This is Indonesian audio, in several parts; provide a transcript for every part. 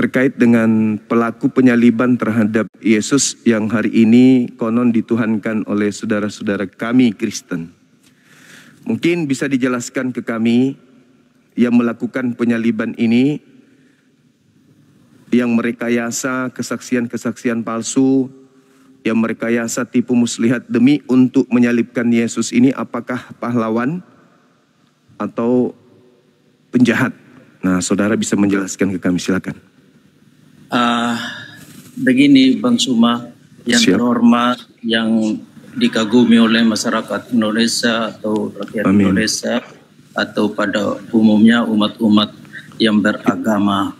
terkait dengan pelaku penyaliban terhadap Yesus yang hari ini konon dituhankan oleh saudara-saudara kami Kristen. Mungkin bisa dijelaskan ke kami yang melakukan penyaliban ini, yang merekayasa kesaksian-kesaksian palsu, yang merekayasa tipu muslihat demi untuk menyalibkan Yesus ini, apakah pahlawan atau penjahat? Nah, saudara bisa menjelaskan ke kami, silakan. Begini Bang Suma, yang Siap. terhormat, yang dikagumi oleh masyarakat Indonesia atau rakyat Indonesia atau pada umumnya umat-umat yang beragama.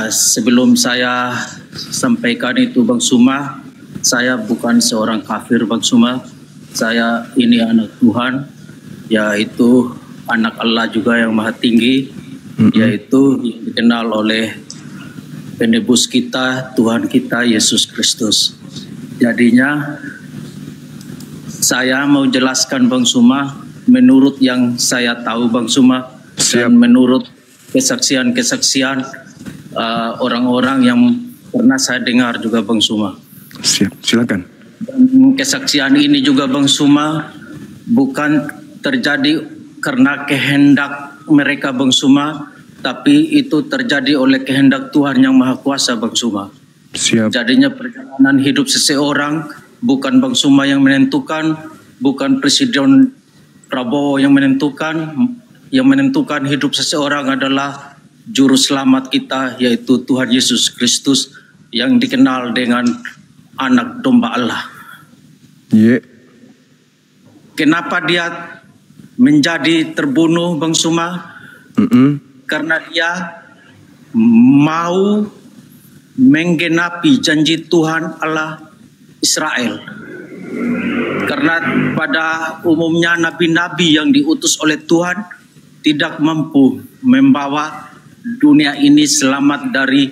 Sebelum saya sampaikan itu Bang Suma, saya bukan seorang kafir Bang Suma. Saya ini anak Tuhan, yaitu anak Allah juga yang Maha Tinggi, yaitu yang dikenal oleh penebus kita, Tuhan kita Yesus Kristus. Jadinya saya mau jelaskan Bang Suma menurut yang saya tahu Bang Suma. Siap. Dan menurut kesaksian-kesaksian orang-orang yang pernah saya dengar juga Bang Suma. Siap, silakan. Dan kesaksian ini juga Bang Suma bukan terjadi karena kehendak mereka Bang Suma, tapi itu terjadi oleh kehendak Tuhan yang Maha Kuasa Bang Suma. Siap. Jadinya perjalanan hidup seseorang bukan Bang Suma yang menentukan, bukan Presiden Prabowo yang menentukan hidup seseorang adalah Juru Selamat kita, yaitu Tuhan Yesus Kristus yang dikenal dengan anak domba Allah. Kenapa dia menjadi terbunuh Bang Suma? Karena dia mau menggenapi janji Tuhan Allah Israel. Karena pada umumnya nabi-nabi yang diutus oleh Tuhan tidak mampu membawa dunia ini selamat dari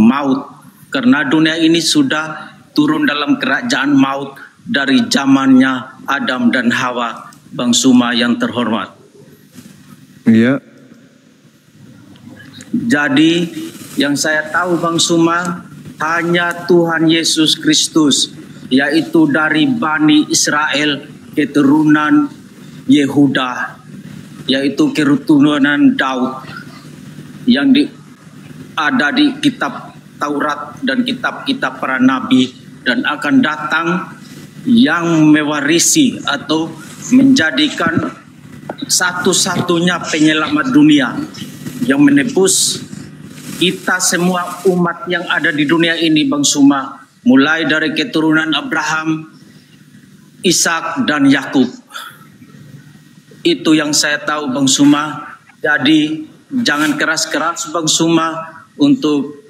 maut. Karena dunia ini sudah turun dalam kerajaan maut dari zamannya Adam dan Hawa Bang Suma yang terhormat. Iya. Jadi yang saya tahu Bang Suma hanya Tuhan Yesus Kristus, yaitu dari Bani Israel, keturunan Yehuda, yaitu keturunan Daud, yang ada di kitab Taurat dan kitab-kitab para nabi, dan akan datang yang mewarisi atau menjadikan satu-satunya penyelamat dunia yang menebus kita semua umat yang ada di dunia ini Bang Suma, mulai dari keturunan Abraham, Ishak dan Yakub. Itu yang saya tahu Bang Suma. Jadi jangan keras-keras Bang Suma untuk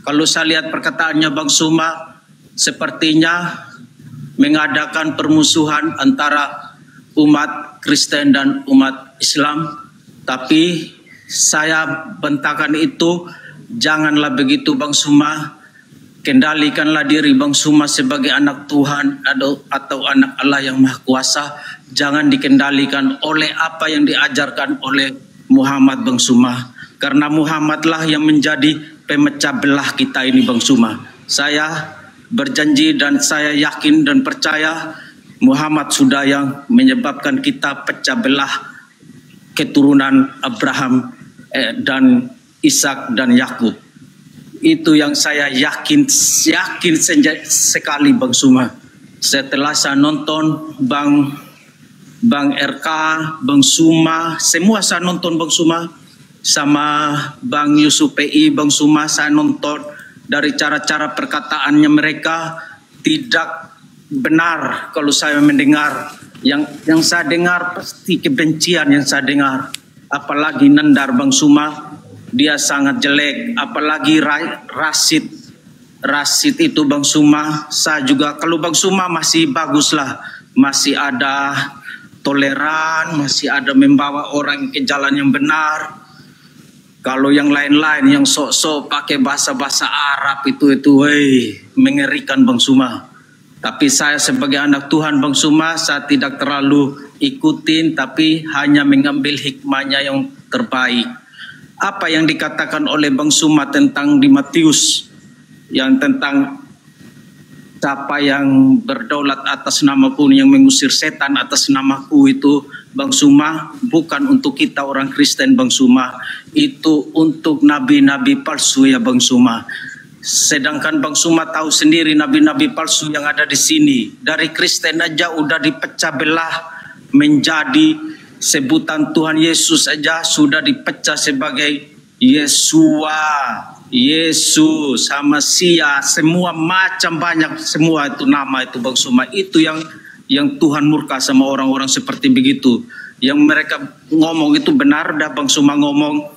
kalau saya lihat perkataannya Bang Suma sepertinya mengadakan permusuhan antara umat Kristen dan umat Islam. Tapi saya bentakan itu, janganlah begitu Bang Suma. Kendalikanlah diri Bang Suma sebagai anak Tuhan atau anak Allah yang Maha Kuasa. Jangan dikendalikan oleh apa yang diajarkan oleh Muhammad Bang Suma. Karena Muhammadlah yang menjadi pemecah belah kita ini Bang Suma. Saya berjanji dan saya yakin dan percaya Muhammad sudah yang menyebabkan kita pecah belah keturunan Abraham dan Ishak dan Yakub. Itu yang saya yakin sekali Bang Suma. Setelah saya nonton Bang RK, Bang Suma, semua saya nonton Bang Suma, sama Bang Yusuf PI, Bang Suma, saya nonton dari cara-cara perkataannya mereka tidak benar kalau saya mendengar. Yang saya dengar pasti kebencian yang saya dengar. Apalagi Nandar Bang Suma, dia sangat jelek. Apalagi Rasid itu Bang Suma. Saya juga, kalau Bang Suma masih bagus lah, masih ada toleran, masih ada membawa orang ke jalan yang benar. Kalau yang lain-lain yang sok-sok pakai bahasa-bahasa Arab itu mengerikan Bang Suma. Tapi saya sebagai anak Tuhan Bang Suma, saya tidak terlalu ikutin, tapi hanya mengambil hikmahnya yang terbaik. apa yang dikatakan oleh Bang Suma tentang di Matius, yang tentang siapa yang berdaulat atas namaku, yang mengusir setan atas namaku itu, Bang Suma, bukan untuk kita orang Kristen, Bang Suma. Itu untuk nabi-nabi palsu ya, Bang Suma. Sedangkan Bang Suma tahu sendiri nabi-nabi palsu yang ada di sini. Dari Kristen aja udah dipecah belah menjadi sebutan Tuhan Yesus aja sudah dipecah sebagai Yesua, Yesus, sama Sia, semua macam banyak, semua itu nama itu Bang Suma. Itu yang Tuhan murka sama orang-orang seperti begitu. Yang mereka ngomong itu benar, dah Bang Suma ngomong,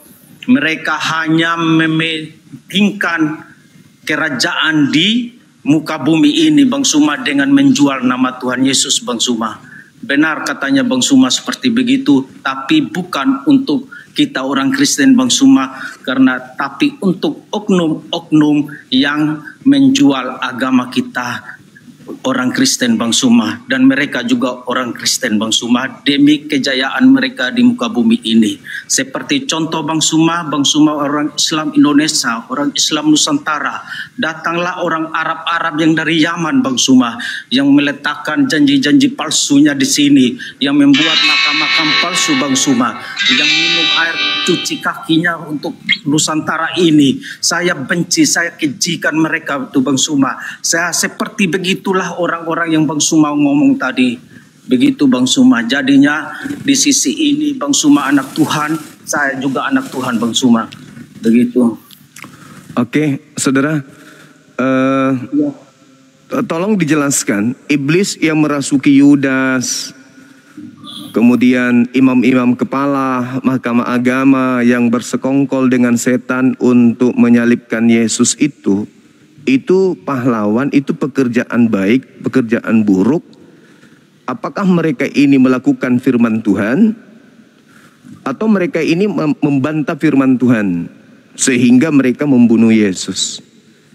mereka hanya mementingkan kerajaan di muka bumi ini, Bang Suma, dengan menjual nama Tuhan Yesus, Bang Suma. Benar katanya Bang Suma seperti begitu, tapi bukan untuk kita orang Kristen, Bang Suma, tapi untuk oknum-oknum yang menjual agama kita orang Kristen, Bang Suma, dan mereka juga orang Kristen, Bang Suma, demi kejayaan mereka di muka bumi ini. Seperti contoh Bang Suma orang Islam Indonesia, orang Islam Nusantara, datanglah orang Arab-Arab yang dari Yaman, Bang Suma, yang meletakkan janji-janji palsunya di sini, yang membuat makam-makam palsu, Bang Suma, yang minum air cuci kakinya untuk Nusantara ini. Saya benci, saya kejikan mereka itu, Bang Suma. Saya seperti begitulah orang-orang yang Bang Suma ngomong tadi. Begitu Bang Suma. Jadinya di sisi ini Bang Suma anak Tuhan, saya juga anak Tuhan, Bang Suma. Begitu. Oke, saudara. Tolong dijelaskan, iblis yang merasuki Yudas, kemudian imam-imam kepala mahkamah agama yang bersekongkol dengan setan untuk menyalibkan Yesus itu pahlawan, itu pekerjaan baik, pekerjaan buruk. Apakah mereka ini melakukan firman Tuhan, atau mereka ini membantah firman Tuhan sehingga mereka membunuh Yesus?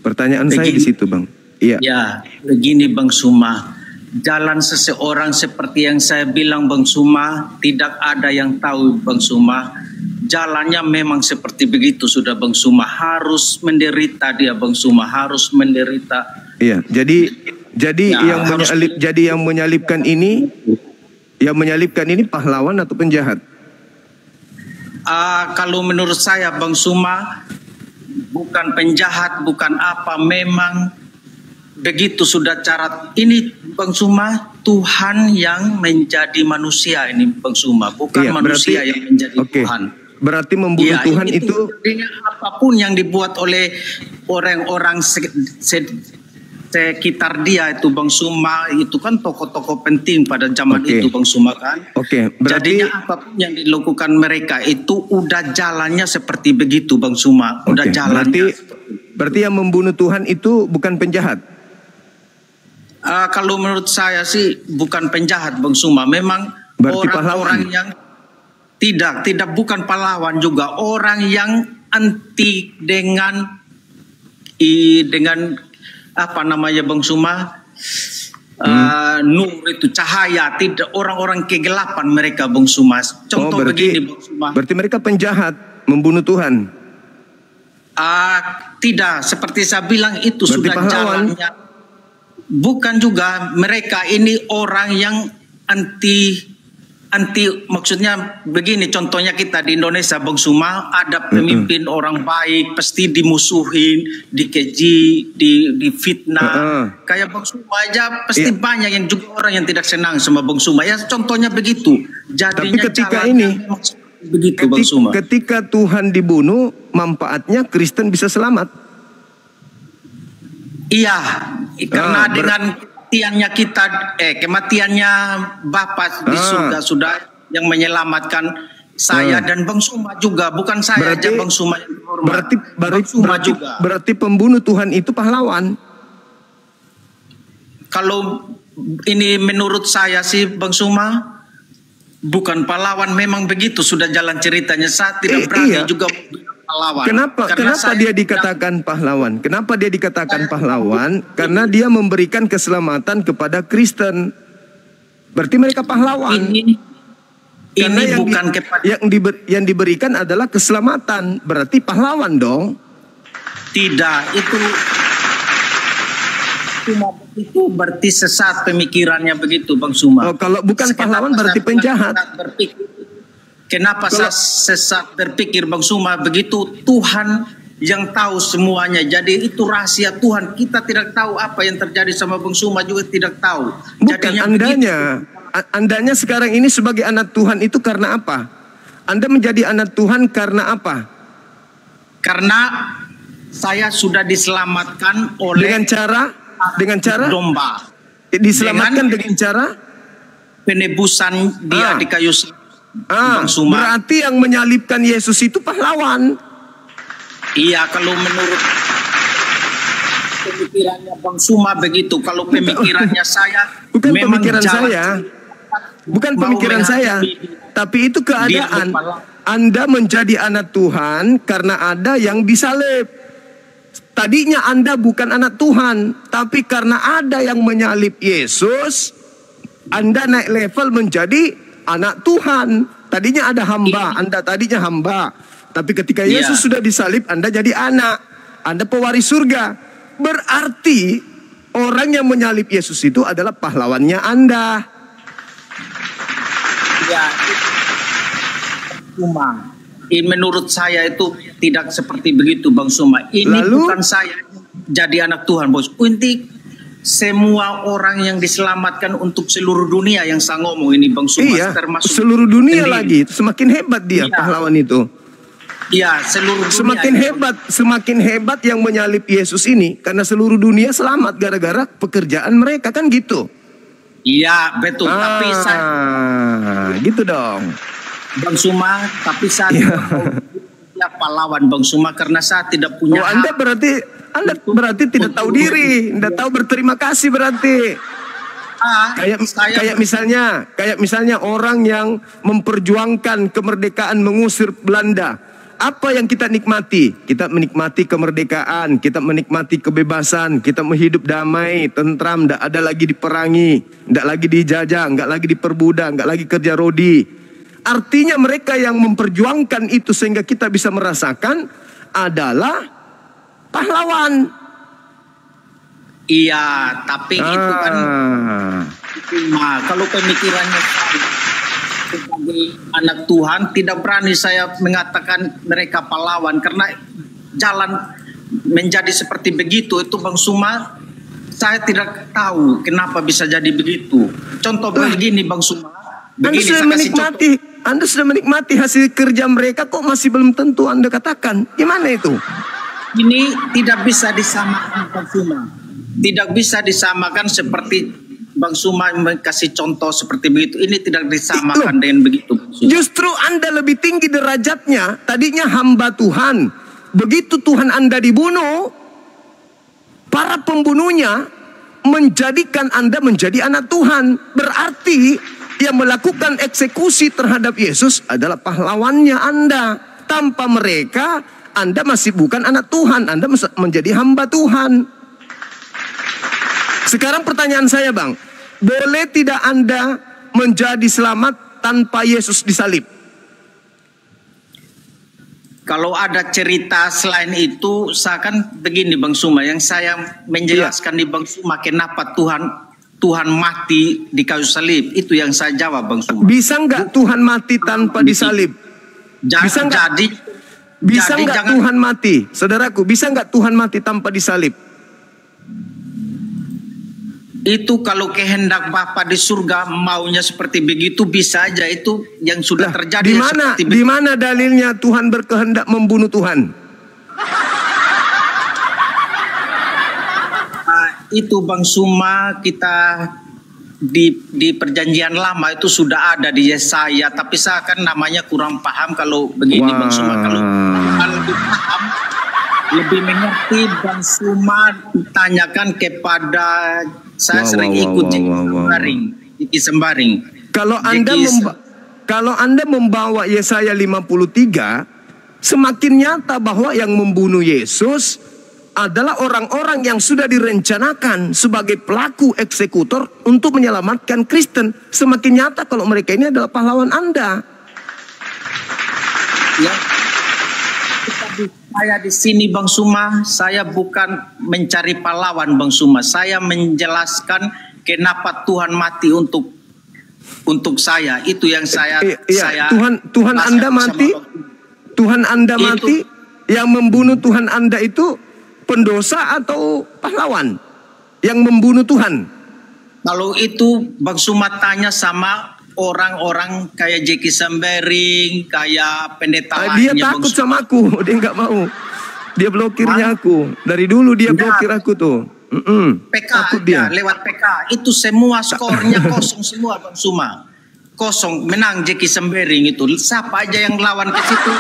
Pertanyaan saya di situ, Bang. Iya. Ya, begini Bang Suma. Jalan seseorang seperti yang saya bilang Bang Suma, tidak ada yang tahu Bang Suma. Jalannya memang seperti begitu sudah Bang Suma. Harus menderita dia Bang Suma, harus menderita. Iya, jadi yang menyalibkan ini pahlawan atau penjahat? Kalau menurut saya Bang Suma, bukan penjahat, bukan apa, memang begitu sudah cara ini Bang Suma. Tuhan yang menjadi manusia ini Bang Suma, bukan manusia yang menjadi Tuhan. Berarti membunuh Tuhan itu apapun yang dibuat oleh orang-orang sekitar dia itu Bang Suma, itu kan tokoh-tokoh penting pada zaman itu Bang Suma kan. Berarti jadinya apapun yang dilakukan mereka itu udah jalannya seperti begitu Bang Suma. Udah jalannya. Berarti yang membunuh Tuhan itu bukan penjahat. Kalau menurut saya sih bukan penjahat Bang Suma. Memang orang-orang yang tidak bukan pahlawan juga, orang yang anti dengan apa namanya Bang Suma, nur itu cahaya, tidak orang-orang kegelapan mereka Bang Suma. Contoh begini Bang Suma. Berarti mereka penjahat, membunuh Tuhan. Tidak, seperti saya bilang itu berarti sudah pahlawan. Jalannya. Bukan juga, mereka ini orang yang anti, maksudnya begini, contohnya kita di Indonesia Bang Suma, ada pemimpin orang baik pasti dimusuhin, dikeji, difitnah. Kayak Bang Suma aja pasti banyak yang juga orang yang tidak senang sama Bang Suma. Ya contohnya begitu. Jadinya tapi ketika ini begitu Bang Suma. Ketika Tuhan dibunuh, manfaatnya Kristen bisa selamat. Iya, karena dengan kematiannya kita, kematiannya Bapa di surga sudah yang menyelamatkan saya dan Bang Suma juga, bukan saya aja Bang Suma yang hormat. Berarti pembunuh Tuhan itu pahlawan. Kalau ini menurut saya sih Bang Suma, bukan pahlawan, memang begitu sudah jalan ceritanya. Saya tidak berani juga pahlawan. Kenapa dia dikatakan pahlawan? Kenapa dia dikatakan pahlawan? Karena dia memberikan keselamatan kepada Kristen. Berarti mereka pahlawan. Karena ini bukan kepada yang diberikan adalah keselamatan, berarti pahlawan dong. Tidak, itu berarti sesat pemikirannya begitu, Bang Suma. Oh, kalau bukan pahlawan berarti penjahat. Kenapa saya sesat berpikir, Bang Suma? Begitu Tuhan yang tahu semuanya. Jadi itu rahasia Tuhan. Kita tidak tahu apa yang terjadi sama Bang Suma juga tidak tahu. Bukan andanya sekarang ini sebagai anak Tuhan itu karena apa? Anda menjadi anak Tuhan karena apa? Karena saya sudah diselamatkan oleh dengan cara domba. Diselamatkan dengan cara penebusan dia di kayu salib. Berarti yang menyalibkan Yesus itu pahlawan. Iya, kalau menurut pemikirannya Bang Suma begitu. Kalau pemikirannya saya bukan pemikiran saya. Bukan pemikiran saya. Tapi itu keadaan. Anda menjadi anak Tuhan karena ada yang disalib. Tadinya Anda bukan anak Tuhan, tapi karena ada yang menyalib Yesus, Anda naik level menjadi anak Tuhan. Tadinya ada hamba, Anda tadinya hamba. Tapi ketika Yesus sudah disalib, Anda jadi anak. Anda pewaris surga. Berarti orang yang menyalib Yesus itu adalah pahlawannya Anda. Ya, cuma menurut saya itu tidak seperti begitu, Bang Suma. Ini bukan saya jadi anak Tuhan, bos. Untuk semua orang yang diselamatkan untuk seluruh dunia yang saya ngomong ini, Bang Suma. Iya, termasuk seluruh dunia lagi. Semakin hebat dia pahlawan itu. Iya, seluruh dunia. Semakin hebat yang menyalib Yesus ini. Karena seluruh dunia selamat gara-gara pekerjaan mereka, kan gitu. Iya, betul. Tapi saya gitu dong. Bang Suma, tapi saya tidak pahlawan, Bang Suma, karena saya tidak punya Anda berarti tidak tahu diri, Anda tahu berterima kasih berarti. Kayak misalnya orang yang memperjuangkan kemerdekaan mengusir Belanda. Apa yang kita nikmati? Kita menikmati kemerdekaan, kita menikmati kebebasan, kita hidup damai, tentram, tidak ada lagi diperangi, tidak lagi dijajah, nggak lagi diperbudak, nggak lagi kerja rodi. Artinya mereka yang memperjuangkan itu sehingga kita bisa merasakan adalah pahlawan. Iya, tapi itu kan kalau pemikirannya sebagai anak Tuhan tidak berani saya mengatakan mereka pahlawan karena jalan menjadi seperti begitu itu, Bang Suma. Saya tidak tahu kenapa bisa jadi begitu. Contoh begini, Bang Suma. Anda sudah menikmati hasil kerja mereka, kok masih belum tentu Anda katakan? Gimana itu? Ini tidak bisa disamakan, Bang Suma. Tidak bisa disamakan seperti Bang Suma kasih contoh seperti begitu. Ini tidak disamakan dengan begitu. Justru Anda lebih tinggi derajatnya. Tadinya hamba Tuhan. Begitu Tuhan Anda dibunuh, para pembunuhnya menjadikan Anda menjadi anak Tuhan. Berarti yang melakukan eksekusi terhadap Yesus adalah pahlawannya Anda. Tanpa mereka, Anda masih bukan anak Tuhan. Anda menjadi hamba Tuhan. Sekarang pertanyaan saya, Bang. Boleh tidak Anda menjadi selamat tanpa Yesus disalib? Kalau ada cerita selain itu, saya kan begini, Bang Suma. Yang saya menjelaskan di Bang Suma, kenapa Tuhan mati di kayu salib, itu yang saya jawab, Bang Suma. Bisa nggak Tuhan mati tanpa disalib? Bisa nggak Tuhan mati, saudaraku? Bisa nggak Tuhan mati tanpa disalib? Itu kalau kehendak Bapa di surga maunya seperti begitu bisa aja, itu yang sudah terjadi. Di mana dalilnya Tuhan berkehendak membunuh Tuhan? Itu Bang Suma, kita di perjanjian lama itu sudah ada di Yesaya, tapi saya kan namanya kurang paham kalau begini. Bang Suma, kalau lebih paham, lebih mengerti, Bang Suma tanyakan kepada saya. Sering ikut Jiki Sembaring. Kalau Anda membawa Yesaya 53, semakin nyata bahwa yang membunuh Yesus adalah orang-orang yang sudah direncanakan sebagai pelaku eksekutor untuk menyelamatkan Kristen. Semakin nyata kalau mereka ini adalah pahlawan Anda. Ya. Saya di sini Bang Suma, saya bukan mencari pahlawan Bang Suma. Saya menjelaskan kenapa Tuhan mati untuk saya. Itu yang saya Tuhan Anda mati. Tuhan Anda mati. Yang membunuh Tuhan Anda itu pendosa atau pahlawan yang membunuh Tuhan? Kalau itu Bang Suma tanya sama orang-orang kayak Jeki Sembering, kayak pendeta Dia lainnya. takut sama aku, dia nggak mau. Dia blokirnya aku. Dari dulu dia blokir aku tuh. PK Takut aja, dia. lewat PK. Itu semua skornya kosong semua Bang Suma. Kosong, menang Jeki Sembering itu. Siapa aja yang lawan ke situ?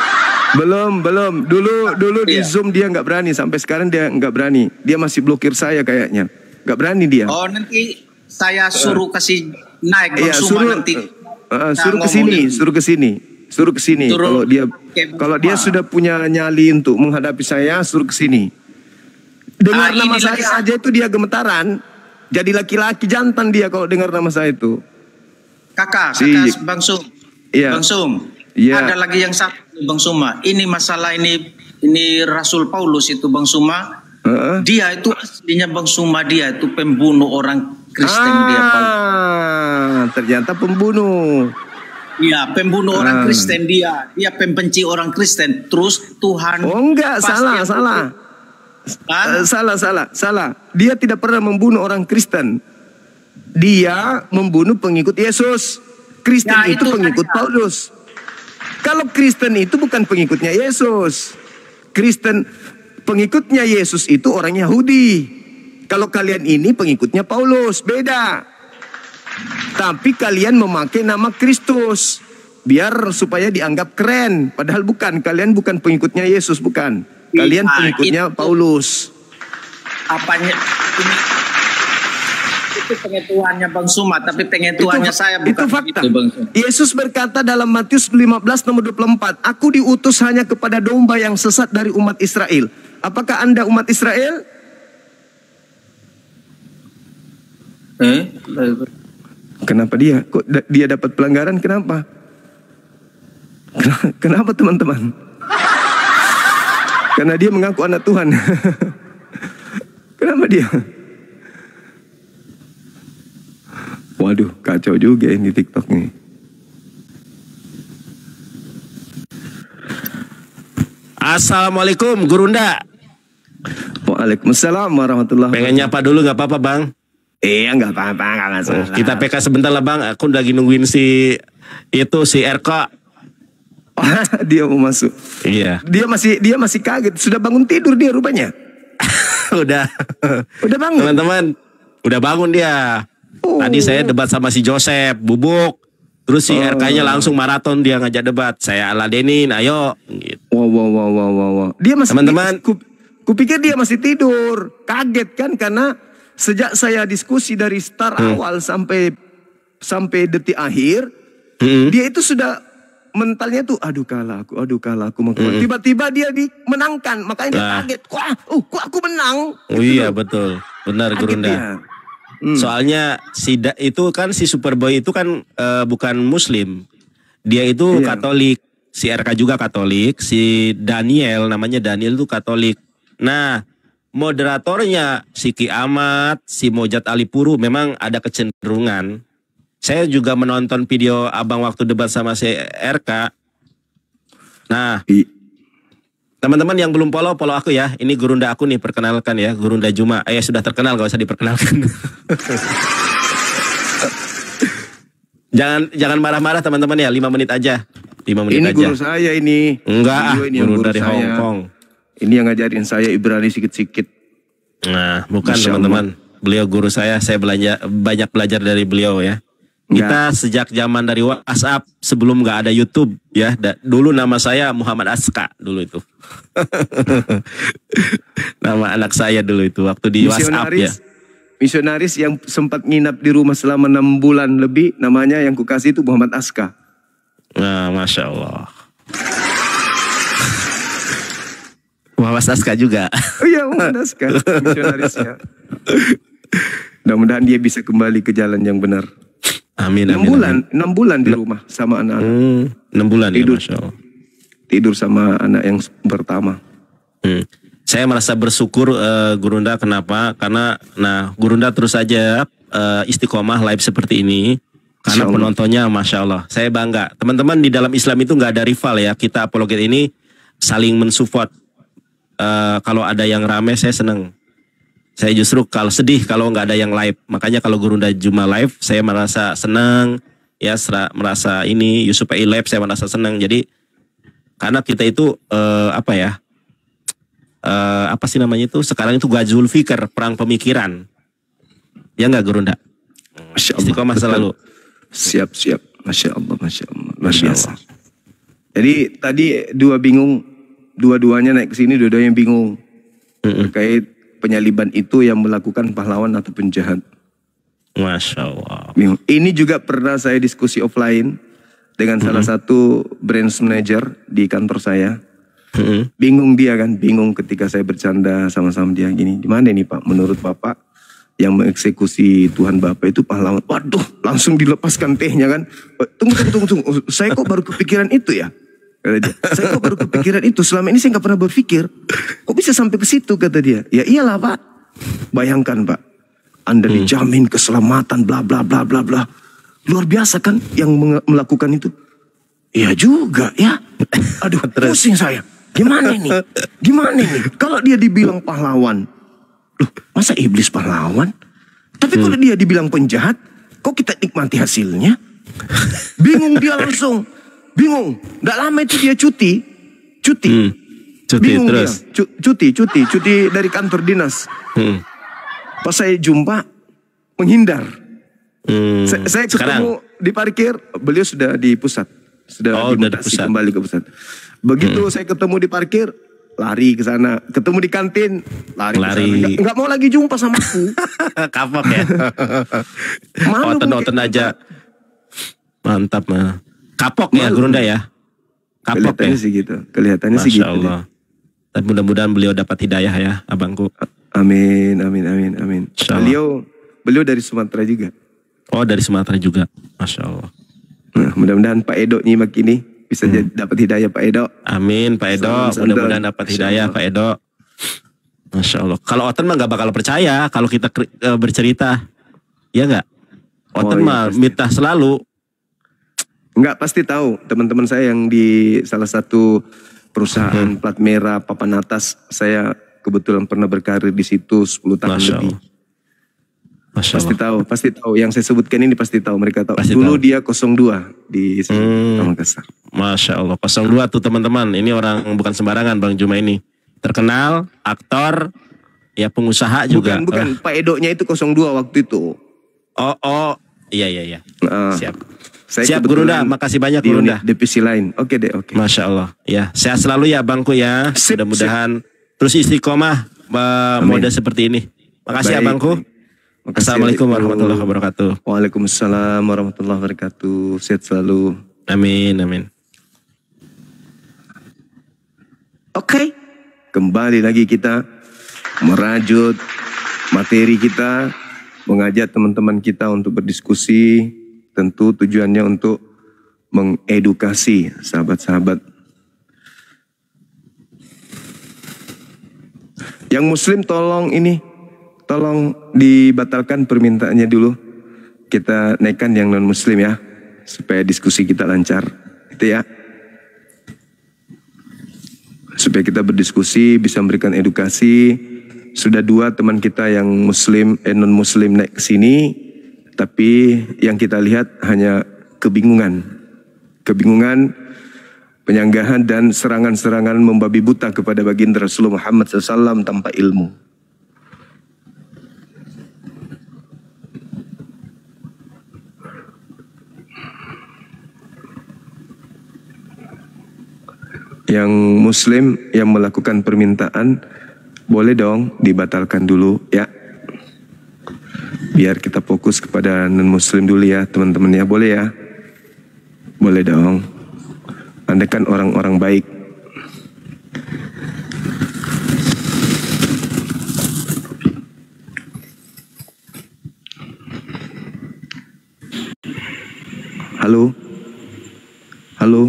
Belum. Dulu di Zoom dia nggak berani. Sampai sekarang dia nggak berani. Dia masih blokir saya kayaknya. Nggak berani dia. Oh, nanti saya suruh kasih naik Bang Suma nanti. Suruh ke sini. Kalau dia sudah punya nyali untuk menghadapi saya, suruh ke sini. Dengar nama saya aja itu dia gemetaran. Jadi laki-laki jantan dia kalau dengar nama saya itu. Kakak Bang Sum. Iya. Bang Sum. Iya. Ada lagi yang satu Bang Suma. Ini masalah ini Rasul Paulus itu Bang Suma. Dia itu aslinya Bang Suma, dia itu pembunuh orang Kristen dia Paulus. Ternyata pembunuh. Iya, pembunuh orang Kristen dia. Dia pembenci orang Kristen. Terus Tuhan. Oh enggak, salah. Salah. Dia tidak pernah membunuh orang Kristen. Dia membunuh pengikut Yesus. Kristen itu pengikut Paulus. Kalau Kristen itu bukan pengikutnya Yesus. Kristen pengikutnya Yesus itu orang Yahudi. Kalau kalian ini pengikutnya Paulus, beda. Tapi kalian memakai nama Kristus biar supaya dianggap keren. Padahal bukan, kalian bukan pengikutnya Yesus, bukan. Kalian pengikutnya Paulus. Apanya ini? Itu pengetahuannya Bang Suma, tapi pengetahuannya saya bukan itu fakta. Itu, Bang Suma. Yesus berkata dalam Matius 15 nomor 24, aku diutus hanya kepada domba yang sesat dari umat Israel. Apakah Anda umat Israel? Kenapa dia? Kok dia dapat pelanggaran? Kenapa? Kenapa teman-teman? Karena dia mengaku anak Tuhan. Kenapa dia? Waduh, kacau juga ini TikTok nih. Assalamualaikum, Gurunda. Waalaikumsalam warahmatullahi wabarakatuh. Pengen nyapa dulu nggak apa-apa, Bang? Iya, nggak apa-apa, nggak masalah. Kita PK sebentar lah, Bang. Aku lagi nungguin si RK. Dia mau masuk. Iya. Dia masih kaget. Sudah bangun tidur dia rupanya. Udah bangun. Teman-teman, udah bangun dia. Tadi saya debat sama si Joseph, Bubuk. Terus si RK-nya langsung maraton, dia ngajak debat. Saya aladenin, ayo. Gitu. Wow. Dia masih, teman-teman. Kupikir dia masih tidur. Kaget kan, karena sejak saya diskusi dari start awal sampai detik akhir, dia itu sudah mentalnya tuh, aduh kalah aku mau keluar. Tiba-tiba dia dimenangkan, makanya dia kaget. Kok aku menang? Oh iya, betul. Benar, Gurunda. Soalnya itu kan si Superboy itu kan bukan Muslim. Dia itu Katolik. Si RK juga Katolik. Si Daniel, namanya Daniel itu Katolik. Nah, moderatornya si Ki Ahmad, si Mojat Alipuru memang ada kecenderungan. Saya juga menonton video abang waktu debat sama si RK. Nah, teman-teman yang belum follow aku ya. Ini Gurunda aku nih, perkenalkan ya. Gurunda Juma. Sudah terkenal, gak usah diperkenalkan. Jangan marah-marah teman-teman ya. 5 menit aja. 5 menit ini aja. Guru saya ini. Enggak, guru dari Hong Kong. Ini yang ngajarin saya Ibrani sikit-sikit. Nah, bukan teman-teman. Beliau guru saya banyak belajar dari beliau ya. Kita sejak zaman dari WhatsApp sebelum nggak ada YouTube ya. Dulu nama saya Muhammad Aska dulu itu. Nama anak saya dulu itu waktu di WhatsApp ya. Misionaris yang sempat nginap di rumah selama 6 bulan lebih, namanya yang kukasih itu Muhammad Aska. Nah, Masya Allah. Muhammad Naskah juga. Oh iya, Muhammad Naskah, misionarisnya. Mudah-mudahan dia bisa kembali ke jalan yang benar. Amin. 6 bulan di rumah sama anak-anak. 6 bulan tidur, ya, Masya Allah. Tidur sama anak yang pertama. Saya merasa bersyukur Gurunda, kenapa? Karena Gurunda terus saja istiqomah live seperti ini. Karena penontonnya Masya Allah. Saya bangga. Teman-teman, di dalam Islam itu nggak ada rival ya. Kita apologet ini saling mensupport. Kalau ada yang rame saya senang. Saya justru kalau sedih kalau nggak ada yang live. Makanya kalau Gurunda Juma live saya merasa senang. Ya merasa ini Yusuf AI live saya merasa senang. Jadi karena kita itu apa sih namanya itu sekarang itu Ghazul Fikr, perang pemikiran. Ya nggak Gurunda? Istiqomah selalu. Siap. Masya Allah. Luar biasa. Jadi tadi dua-duanya naik ke sini, dua-duanya bingung terkait penyaliban itu yang melakukan pahlawan atau penjahat. Masya Allah. Bingung. Ini juga pernah saya diskusi offline dengan salah satu branch manager di kantor saya. Bingung dia kan, bingung ketika saya bercanda sama-sama dia gini. Gimana nih Pak, menurut Bapak yang mengeksekusi Tuhan Bapak itu pahlawan? Waduh, langsung dilepaskan tehnya kan. Tunggu. Saya kok baru kepikiran itu ya? Kata dia. Saya kok baru kepikiran itu, selama ini saya nggak pernah berpikir. Kok bisa sampai ke situ, kata dia. Ya iyalah Pak. Bayangkan Pak, Anda dijamin keselamatan bla bla bla bla bla. Luar biasa kan yang melakukan itu? Iya juga ya. Aduh, pusing saya. Gimana nih? Kalau dia dibilang pahlawan, loh, masa iblis pahlawan? Tapi kalau dia dibilang penjahat, kok kita nikmati hasilnya? Bingung dia langsung. Bingung. Nggak lama itu dia cuti. Bingung terus. Dia. Cuti dari kantor dinas. Pas saya jumpa, menghindar. Saya ketemu di parkir, beliau sudah di pusat. Sudah dimutasi kembali ke pusat. Begitu saya ketemu di parkir, lari ke sana. Ketemu di kantin, lari. Ke sana. Nggak mau lagi jumpa sama aku. Kapok ya. Oten aja. Mantap mah. Kapok ya Gurunda ya. Kapok kelihatannya ya. sih gitu. Kelihatannya sih gitu. Masya Allah. Dan mudah-mudahan beliau dapat hidayah ya, abangku. Amin. Beliau dari Sumatera juga. Oh, dari Sumatera juga. Masya Allah. Nah, mudah-mudahan Pak Edo nyimak ini bisa dapat hidayah Pak Edo. Amin Pak Edo. Mudah-mudahan dapat hidayah Pak Edo. Masya Allah. Kalau Oten mah gak bakal percaya kalau kita bercerita. Ya gak? Oten mah mitah selalu. Enggak, pasti tahu. Teman-teman saya yang di salah satu perusahaan plat merah papan atas, saya kebetulan pernah berkarir di situ 10 tahun lebih. Pasti tahu. Yang saya sebutkan ini pasti tahu. Mereka tahu. Dulu dia 02 di Makassar. Masya Allah. 02 tuh teman-teman. Ini orang bukan sembarangan Bang Juma ini. Terkenal, aktor, ya pengusaha juga. Bukan. Pak Edo-nya itu 02 waktu itu. Oh. Iya. Siap. Saya siap Gurunda. Makasih banyak Gurunda. Divisi lain. Oke. Masya Allah. Ya, sehat selalu ya Bangku ya. Mudah-mudahan terus istiqomah mode seperti ini. Makasih ya Bangku. Assalamualaikum warahmatullahi wabarakatuh. Waalaikumsalam warahmatullahi wabarakatuh. Sehat selalu. Amin. Oke. Kembali lagi kita merajut materi kita, mengajak teman-teman kita untuk berdiskusi. Tentu tujuannya untuk mengedukasi sahabat-sahabat. Yang Muslim tolong dibatalkan permintaannya dulu. Kita naikkan yang non-Muslim ya, supaya diskusi kita lancar. Itu ya. Supaya kita berdiskusi, bisa memberikan edukasi. Sudah 2 teman kita yang Muslim, non-Muslim naik ke sini. Tapi yang kita lihat hanya kebingungan, penyanggahan dan serangan-serangan membabi buta kepada baginda Rasulullah Muhammad SAW tanpa ilmu. Yang Muslim yang melakukan permintaan boleh dong dibatalkan dulu ya. Biar kita fokus kepada non-Muslim dulu ya teman-teman ya. Boleh ya? Boleh dong. Anda kan orang-orang baik. Halo? Halo?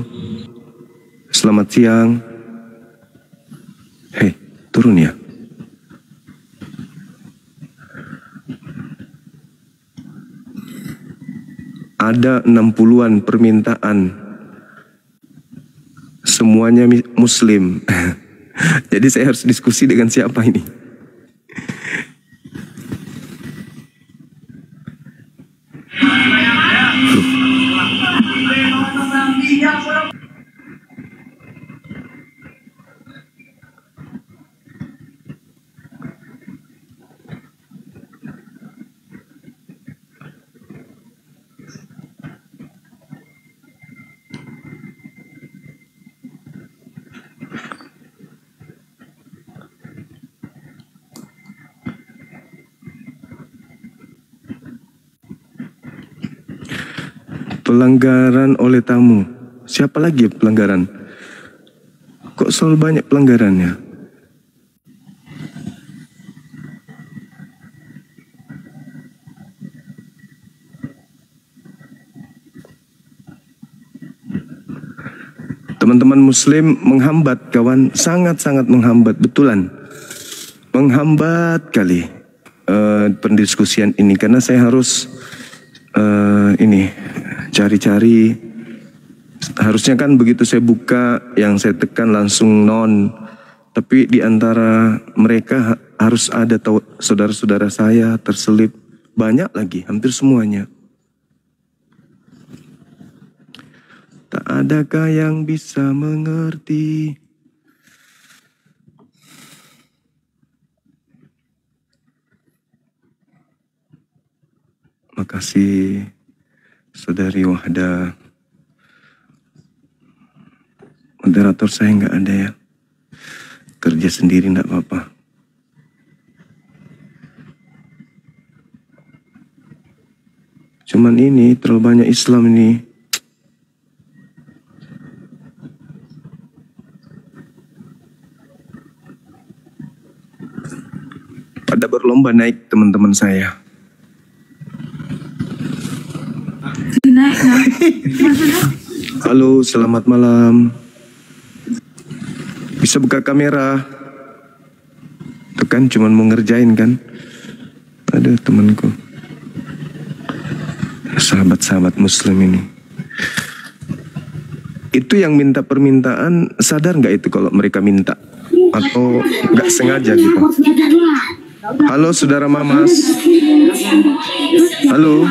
Selamat siang. Hei, turun ya. Ada 60-an permintaan. Semuanya muslim. Jadi saya harus diskusi dengan siapa ini? Pelanggaran oleh tamu. Siapa lagi ya pelanggaran? Kok selalu banyak pelanggarannya? Teman-teman muslim menghambat kawan, sangat-sangat menghambat, betulan. Menghambat kali pendiskusian ini karena saya harus cari-cari. Harusnya kan begitu saya buka yang saya tekan langsung non. Tapi di antara mereka harus ada saudara-saudara saya terselip. Banyak lagi, hampir semuanya. Tak adakah yang bisa mengerti? Makasih Saudari Wahda. Moderator saya nggak ada ya. Kerja sendiri nggak apa-apa. Cuman ini terlalu banyak Islam ini. Pada berlomba naik teman-teman saya. Halo, selamat malam. Bisa buka kamera? Tekan cuman mau ngerjain kan? Ada temanku. Sahabat-sahabat muslim ini. Itu yang minta permintaan, sadar nggak itu kalau mereka minta? Atau nggak sengaja gitu? Halo saudara Mamas. Halo.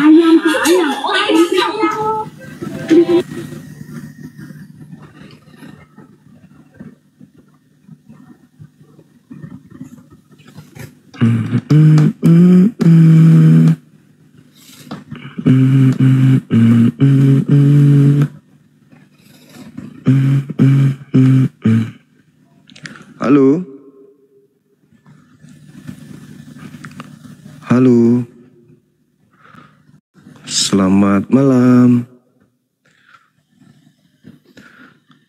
Halo. Halo. Selamat malam.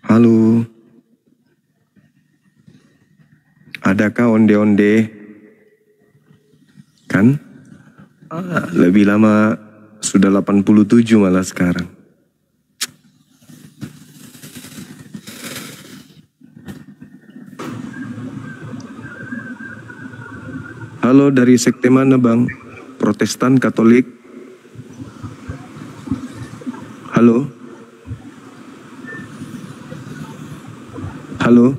Halo. Adakah onde-onde? Kan? Lebih lama, sudah 87 malah sekarang. Halo, dari sekte mana bang? Protestan, Katolik? Halo? Halo?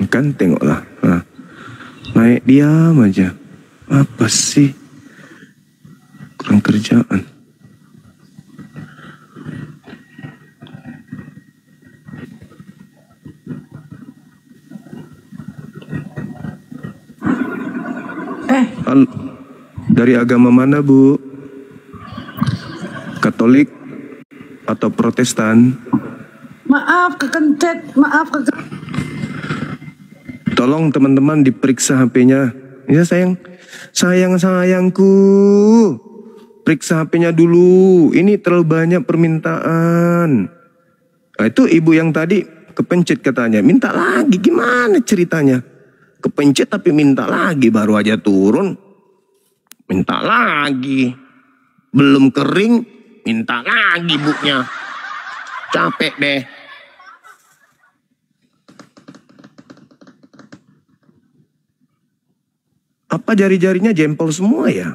Kan tengoklah. Nah, naik diam aja. Apa sih? Kurang kerjaan. Halo. Dari agama mana bu? Katolik atau Protestan? Maaf kekencet, maaf Tolong teman-teman diperiksa HP-nya. Ya sayangku. Periksa HP-nya dulu. Ini terlalu banyak permintaan. Nah, itu ibu yang tadi kepencet katanya. Minta lagi, gimana ceritanya? Kepencet tapi minta lagi, baru aja turun. Minta lagi. Belum kering, minta lagi bukunya. Capek deh. Apa jari-jarinya jempol semua ya?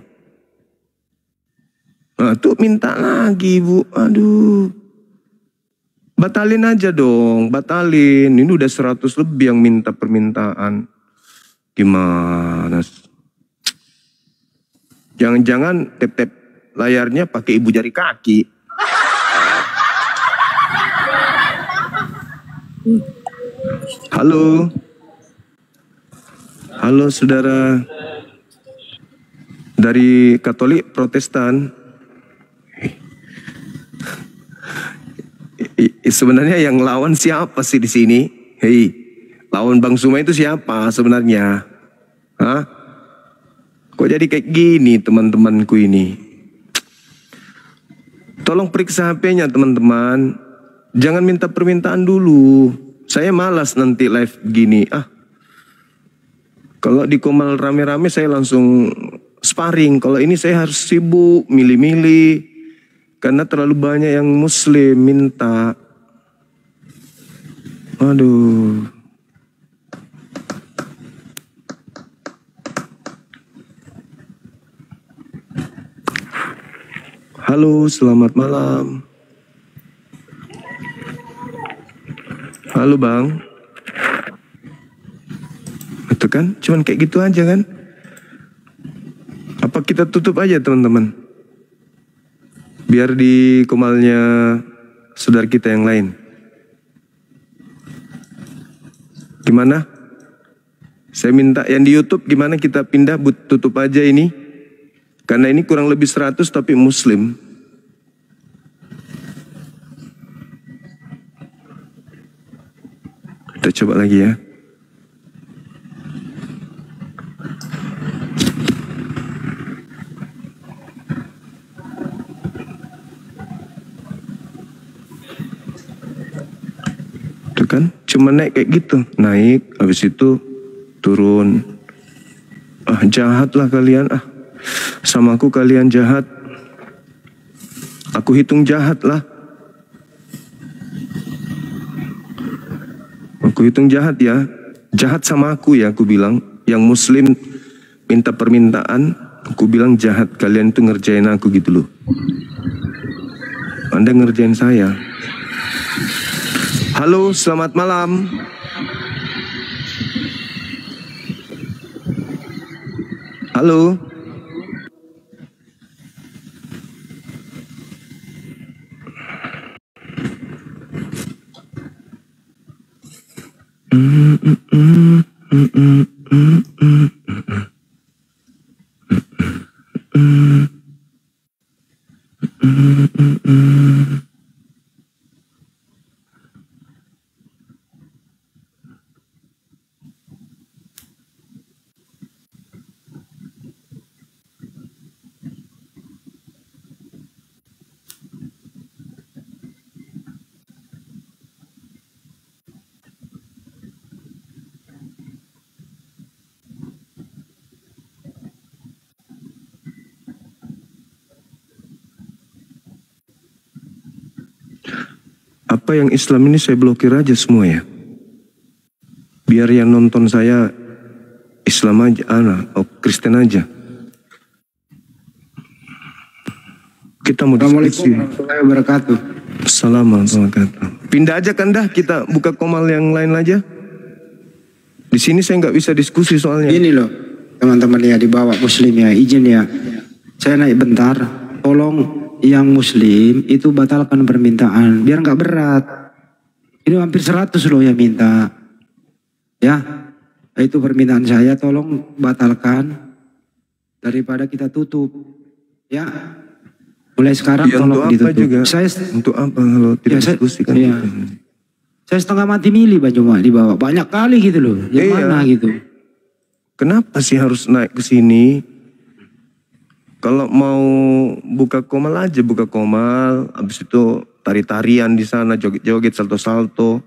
Nah, tuh minta lagi, Bu. Aduh. Batalin aja dong, batalin. Ini udah 100 lebih yang minta permintaan. Gimana? Jangan-jangan tap-tap layarnya pakai ibu jari kaki. Halo. Halo saudara. Dari Katolik Protestan. Sebenarnya yang lawan siapa sih di sini? Hei, lawan Bang Suma itu siapa sebenarnya? Hah? Kok jadi kayak gini teman-temanku ini? Tolong periksa HP-nya teman-teman. Jangan minta permintaan dulu. Saya malas nanti live gini. Kalau di Komal rame-rame saya langsung sparring. Kalau ini saya harus sibuk milih-milih. Karena terlalu banyak yang muslim minta. Aduh. Halo, selamat malam. Halo Bang. Itu kan, cuman kayak gitu aja kan. Apa kita tutup aja teman-teman? Biar di komalnya saudara kita yang lain. Gimana? Saya minta yang di YouTube gimana kita pindah tutup aja ini. Karena ini kurang lebih 100 tapi muslim. Kita coba lagi ya. Kan cuma naik kayak gitu, naik habis itu turun. Jahat lah kalian, sama aku kalian jahat, aku hitung jahat lah, aku hitung jahat ya, jahat sama aku ya, aku bilang yang muslim minta permintaan, aku bilang jahat, kalian tuh ngerjain aku gitu loh. Anda ngerjain saya. Halo, selamat malam. Halo. Apa yang Islam ini saya blokir aja semua ya. Biar yang nonton saya Islam aja, Kristen aja. Kita mau diskusi. Assalamualaikum warahmatullahi wabarakatuh. Assalamualaikum warahmatullahi wabarakatuh. Pindah aja kan dah, kita buka komal yang lain aja. Di sini saya nggak bisa diskusi soalnya. Ini loh teman-teman ya, dibawa muslim ya, izin ya. Saya naik bentar, tolong yang muslim itu batalkan permintaan biar nggak berat. Ini hampir 100 loh yang minta. Ya, itu permintaan saya, tolong batalkan daripada kita tutup. Ya, mulai sekarang ya, tolong untuk ditutup. Apa juga? Saya untuk apa kalau tidak diskusi kan? Ya. Saya setengah mati milih Bang Juma dibawa banyak kali gitu loh. Yang mana gitu? Kenapa sih harus naik ke sini? Kalau mau buka komal aja, buka komal. Habis itu tari-tarian di sana, joget-joget, salto-salto.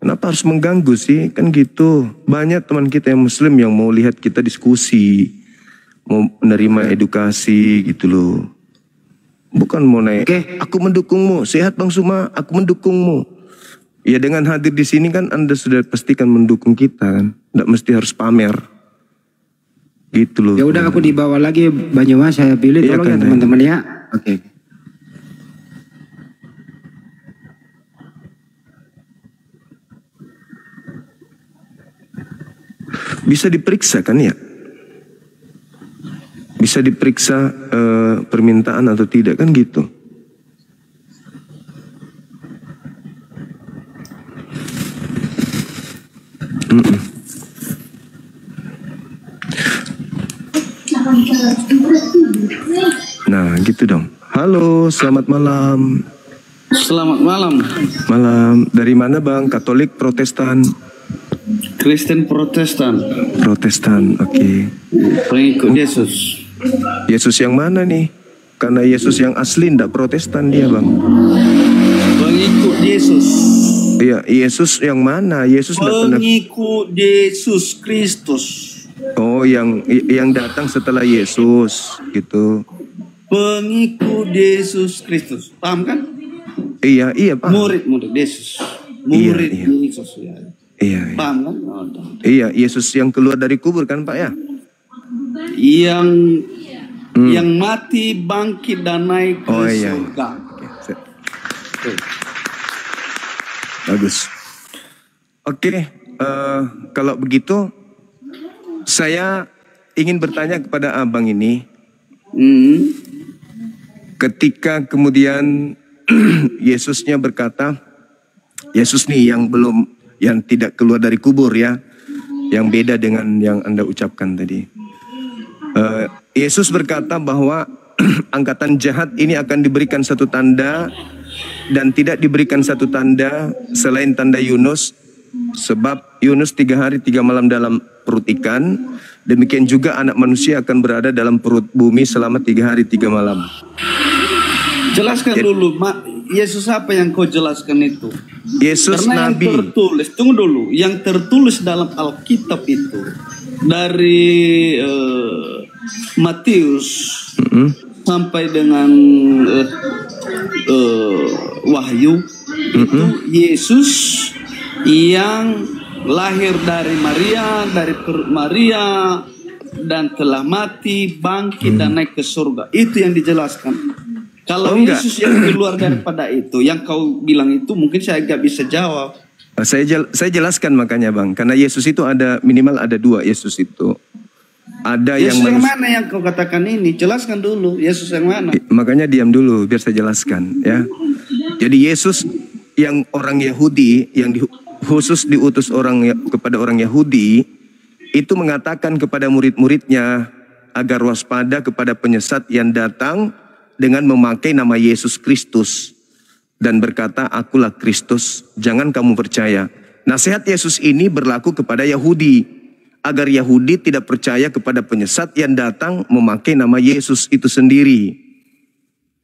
Kenapa harus mengganggu sih? Kan gitu. Banyak teman kita yang muslim yang mau lihat kita diskusi. Mau menerima edukasi gitu loh. Bukan mau naik. Aku mendukungmu. Sehat Bang Suma, aku mendukungmu. Ya dengan hadir di sini kan Anda sudah pastikan mendukung kita kan. Tidak mesti harus pamer. Gitu loh. Ya udah aku dibawa lagi Banyumas saya pilih tolong ya teman-teman ya. Oke. Bisa diperiksa kan ya? Bisa diperiksa permintaan atau tidak kan gitu. Nah gitu dong. Halo, selamat malam. Selamat malam. Malam. Dari mana Bang? Katolik, Protestan? Kristen Protestan. Protestan, oke. Pengikut Yesus. Yesus yang mana nih? Karena Yesus yang asli ndak Protestan dia Bang. Pengikut Yesus. Iya, Yesus yang mana? Yesus ndak pernah. Pengikut Yesus Kristus. Oh, yang datang setelah Yesus, gitu. Pengikut Yesus Kristus. Paham kan? Iya paham. Murid Yesus. Murid Yesus ya. Iya. Paham kan? Iya, Yesus yang keluar dari kubur kan Pak ya? Yang mati, bangkit dan naik ke surga. Bagus. Oke, kalau begitu saya ingin bertanya kepada Abang ini. Ketika kemudian Yesusnya berkata, Yesus nih yang tidak keluar dari kubur ya, yang beda dengan yang Anda ucapkan tadi. Yesus berkata bahwa angkatan jahat ini akan diberikan satu tanda dan tidak diberikan satu tanda selain tanda Yunus, sebab Yunus 3 hari 3 malam dalam perut ikan, demikian juga anak manusia akan berada dalam perut bumi selama 3 hari 3 malam. Jelaskan dulu, Yesus apa yang kau jelaskan itu? Yesus karena Nabi. Yang tertulis, tunggu dulu, yang tertulis dalam Alkitab itu dari Matius sampai dengan Wahyu itu Yesus yang lahir dari Maria, dari perut Maria, dan telah mati, bangkit dan naik ke surga. Itu yang dijelaskan. Kalau Yesus yang keluar daripada itu, yang kau bilang itu mungkin saya gak bisa jawab. Saya jelaskan makanya Bang, karena Yesus itu ada minimal ada 2 Yesus itu. Ada Yesus yang mana yang kau katakan ini? Jelaskan dulu Yesus yang mana. Makanya diam dulu biar saya jelaskan ya. Jadi Yesus yang orang Yahudi yang khusus diutus kepada orang Yahudi itu mengatakan kepada murid-muridnya agar waspada kepada penyesat yang datang dengan memakai nama Yesus Kristus dan berkata, akulah Kristus, jangan kamu percaya. Nasihat Yesus ini berlaku kepada Yahudi, agar Yahudi tidak percaya kepada penyesat yang datang memakai nama Yesus itu sendiri.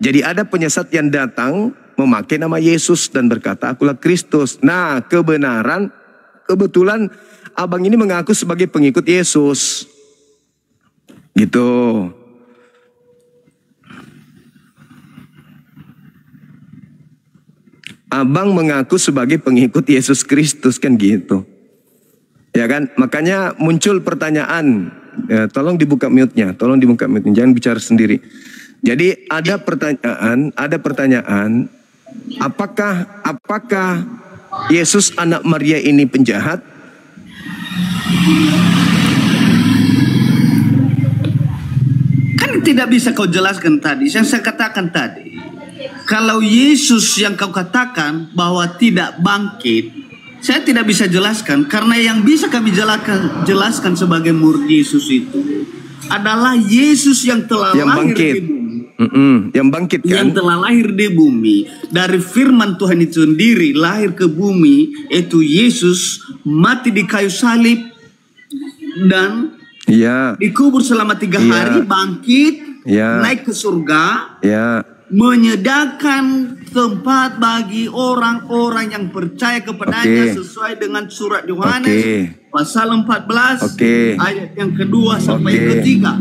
Jadi ada penyesat yang datang memakai nama Yesus dan berkata, akulah Kristus. Nah, kebetulan Abang ini mengaku sebagai pengikut Yesus. Gitu. Abang mengaku sebagai pengikut Yesus Kristus kan gitu. Ya kan? Makanya muncul pertanyaan. Tolong dibuka mute-nya, jangan bicara sendiri. Jadi ada pertanyaan, apakah Yesus anak Maria ini penjahat? Kan tidak bisa kau jelaskan tadi, yang saya katakan tadi. Kalau Yesus yang kau katakan bahwa tidak bangkit, saya tidak bisa jelaskan. Karena yang bisa kami jelaskan sebagai murid Yesus itu adalah Yesus yang telah lahir di bumi. Yang bangkit kan? Yang telah lahir di bumi. Dari firman Tuhan itu sendiri lahir ke bumi. Itu Yesus mati di kayu salib. Dan dikubur selama 3 hari. Bangkit. Naik ke surga. Menyediakan tempat bagi orang-orang yang percaya kepadanya sesuai dengan surat Yohanes pasal 14 ayat yang kedua sampai ketiga.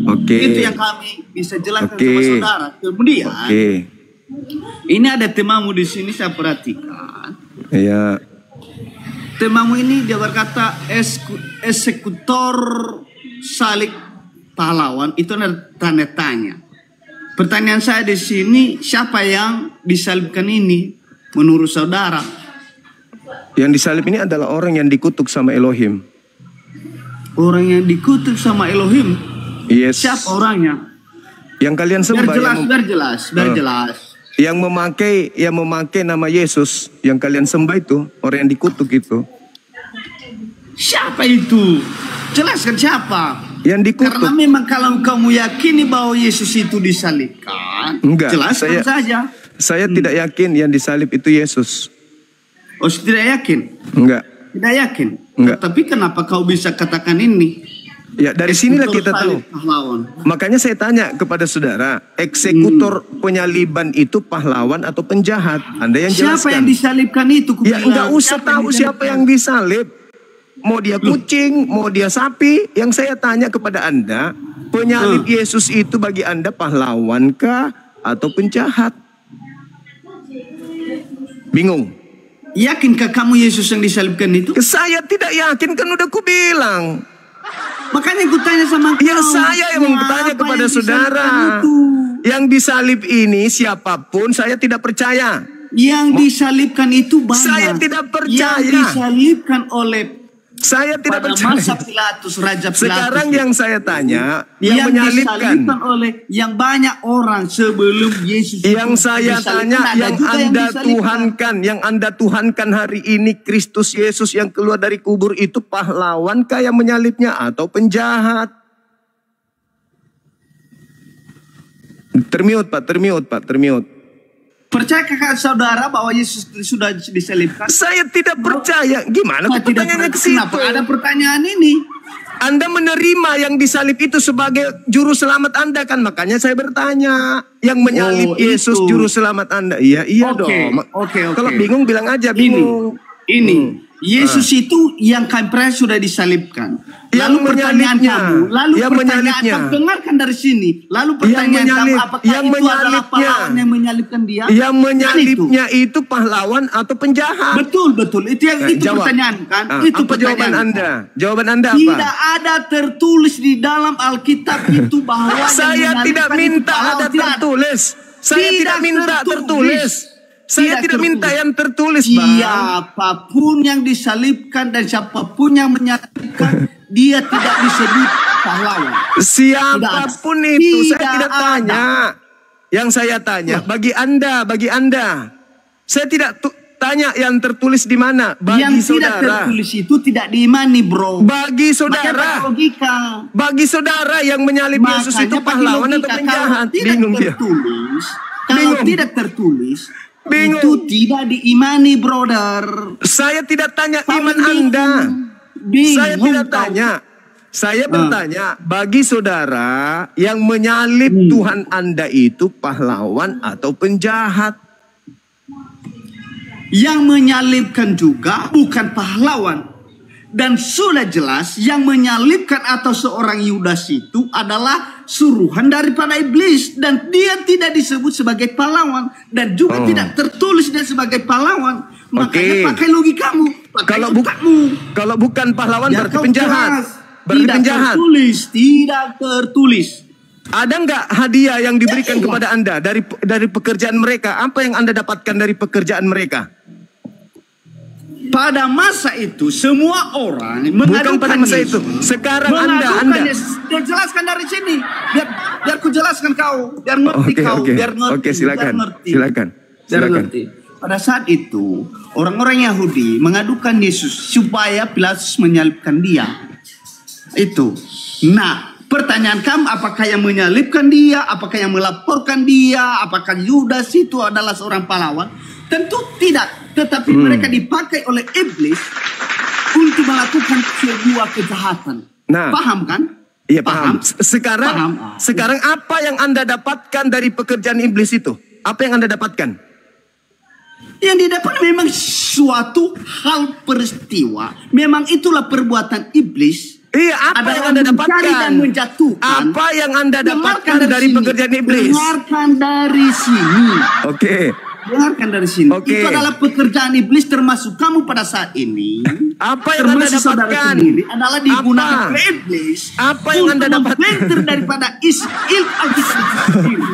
Oke. Itu yang kami bisa jelaskan Oke. sama saudara. Kemudian Oke. ini ada temamu di sini saya perhatikan. Iya. Temamu ini dia berkata eksekutor salib pahlawan, itu ada tanda tanya. Pertanyaan saya di sini, siapa yang disalibkan ini menurut saudara? Yang disalib ini adalah orang yang dikutuk sama Elohim. Orang yang dikutuk sama Elohim. Yes. Siapa orangnya? Yang kalian Biar sembah. jelas. Yang memakai nama Yesus yang kalian sembah itu orang yang dikutuk itu. Siapa itu? Jelaskan siapa? Yang dikutuk. Karena memang kalau kamu yakini bahwa Yesus itu disalibkan, Enggak, jelaskan saja. Saya tidak yakin yang disalib itu Yesus. Oh, tidak yakin? Enggak. Tidak yakin? Enggak. Tapi kenapa kau bisa katakan ini? Ya dari sinilah kita tahu. Makanya saya tanya kepada saudara, eksekutor penyaliban itu pahlawan atau penjahat? Anda yang jelaskan. Siapa yang disalibkan itu? Ya enggak usah tahu siapa yang disalib. Mau dia kucing, mau dia sapi. Yang saya tanya kepada Anda, penyalib Yesus itu bagi Anda pahlawankah atau penjahat? Bingung. Yakinkah kamu Yesus yang disalibkan itu? Saya tidak yakin, kan udah kubilang. Makanya aku tanya sama kau. Ya saya yang bertanya kepada saudara. Yang disalib ini siapapun saya tidak percaya. Yang disalibkan itu banyak. Saya tidak percaya. Yang disalibkan oleh saya tidak pada percaya. masa Pilatus, Raja Pilatus. Sekarang yang saya tanya, yang menyalibkan disalibkan oleh yang banyak orang sebelum Yesus. Yang saya tanya, yang Anda tuhankan, yang Anda tuhankan hari ini Kristus Yesus yang keluar dari kubur itu pahlawankah yang menyalibnya atau penjahat? Termute Pak. Percayakah saudara bahwa Yesus sudah disalibkan? Saya tidak percaya. Gimana kok pertanyaannya ke situ? Kenapa ada pertanyaan ini? Anda menerima yang disalib itu sebagai juru selamat Anda kan? Makanya saya bertanya. Yang menyalib Yesus itu. Juru selamat Anda. Iya dong. Oke. Kalau bingung bilang aja bingung. Ini. Yesus itu yang kampret sudah disalibkan. Lalu pertanyaan kamu, kamu dengarkan dari sini. Lalu pertanyaan kamu, apakah itu adalah pahlawan yang menyalibkan dia? Yang menyalibnya itu pahlawan atau penjahat? Betul. Itu pertanyaan kan? Itu apa jawaban Anda? Jawaban Anda apa? Tidak ada tertulis di dalam Alkitab itu bahwa saya tidak minta ada tertulis. Saya tidak minta tertulis. Saya tidak minta yang tertulis, Bang. Siapapun yang disalibkan dan siapapun yang menyalibkan, dia tidak disebut pahlawan. Siapapun itu, saya tidak tanya. Yang saya tanya, bagi Anda. Saya tidak tanya yang tertulis di mana. Bagi yang saudara. Tidak tertulis itu tidak diimani, bro. Bagi saudara. Bagi saudara yang menyalib Yesus itu pahlawan atau penjahat. Bingung dia. Kalau tidak tertulis, itu tidak diimani, brother. Saya tidak tanya iman Anda. Saya tidak tanya. Saya bertanya, bagi saudara yang menyalib Tuhan Anda itu pahlawan atau penjahat? Yang menyalibkan juga bukan pahlawan. Dan sudah jelas yang menyalibkan atau seorang Yudas itu adalah suruhan daripada iblis. Dan dia tidak disebut sebagai pahlawan. Dan juga tidak tertulis dia sebagai pahlawan. Makanya pakai logikamu. Kalau bukan pahlawan berarti penjahat. Tidak tertulis. Ada nggak hadiah yang diberikan kepada Anda dari pekerjaan mereka? Apa yang Anda dapatkan dari pekerjaan mereka? Pada masa itu semua orang bukan pada masa itu. Sekarang Anda. Dia jelaskan dari sini. Biar ku jelaskan kau. Biar ngerti kau. Biar ngerti. Oke, silakan. Pada saat itu orang-orang Yahudi mengadukan Yesus supaya Pilatus menyalibkan dia. Itu. Nah, pertanyaan kamu, apakah yang menyalibkan dia? Apakah yang melaporkan dia? Apakah Yudas itu adalah seorang pahlawan? Tentu tidak. Tetapi mereka dipakai oleh iblis untuk melakukan sebuah kejahatan. Nah, paham kan? Iya paham. Sekarang apa yang Anda dapatkan dari pekerjaan iblis itu? Apa yang Anda dapatkan? Yang didapat memang suatu hal peristiwa. Memang itulah perbuatan iblis. Iya, apa adalah yang Anda mencari dapatkan? dan menjatuhkan. Apa yang Anda dapatkan Dengarkan dari sini. pekerjaan iblis? Dengarkan dari sini. Oke. Dengarkan dari sini. Oke. Itu adalah pekerjaan iblis termasuk kamu pada saat ini. Apa yang Anda termasuk saudara dapatkan? sendiri adalah digunakan Apa? oleh iblis. Apa yang Anda untuk dapatkan? membentur daripada ilmu Alkitab itu sendiri.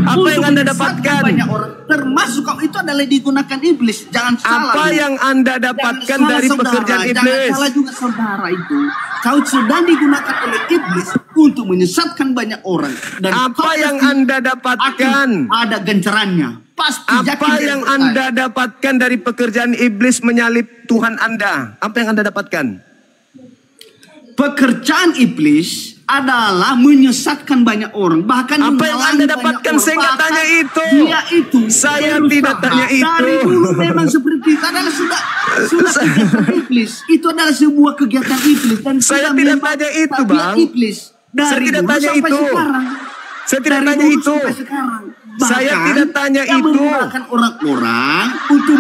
Apa Untuk yang Anda menyesatkan dapatkan? Banyak orang termasuk kamu itu adalah digunakan iblis. Jangan salah. Apa yang Anda Jangan dapatkan salah, dari saudara. pekerjaan iblis? Jangan salah juga saudara itu. Kau sedang digunakan oleh iblis untuk menyesatkan banyak orang. Dan Apa kau yang pasti Anda dapatkan? ada ganjarannya. Pasti Apa yakin dan yang percaya. Anda dapatkan dari pekerjaan iblis menyalip Tuhan Anda? Apa yang Anda dapatkan? Pekerjaan iblis adalah menyesatkan banyak orang, bahkan Apa yang menghalangi Anda banyak dapatkan? orang. Saya nggak Bahkan tanya itu. Dia itu Saya berusaha. tidak tanya itu. Dari dulu memang seperti itu adalah sudah kegiatan iblis. Itu adalah sebuah kegiatan iblis dan Saya sudah tidak memang tanya itu, tabiat Bang. Iblis. Dari Saya tidak dulu tanya sampai itu. sekarang. Saya tidak Dari tanya dulu itu. sampai sekarang. Saya Bahkan tidak tanya dia itu. menggunakan orang-orang untuk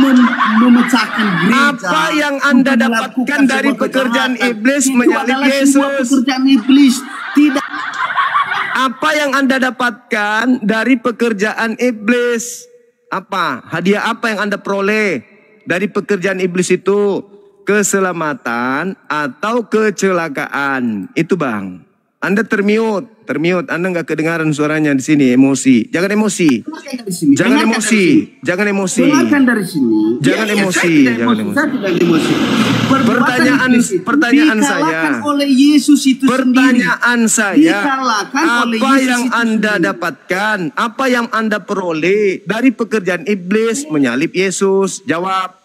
memecahkan gereja. Apa yang Anda untuk dapatkan melakukan dari sebuah pekerjaan kejahatan. iblis Itu menyalip adalah sebuah Yesus? pekerjaan iblis. Tidak. Apa yang Anda dapatkan dari pekerjaan iblis? Apa? Hadiah apa yang Anda peroleh dari pekerjaan iblis itu? Keselamatan atau kecelakaan? Itu Bang. Anda termute. Anda nggak kedengaran suaranya di sini, emosi. Jangan emosi. Dengarkan dari sini. Jangan Dengarkan emosi. dari sini. Jangan emosi. Dengarkan dari sini. Jangan Ya, emosi, saya tidak jangan emosi. emosi. Saya tidak emosi. Perbuatan iblis itu Pertanyaan dikalahkan saya. oleh Yesus itu Pertanyaan sendiri. saya, Dikalahkan oleh apa Yesus yang itu Anda sendiri. dapatkan? Apa yang Anda peroleh dari pekerjaan iblis menyalip Yesus? Jawab.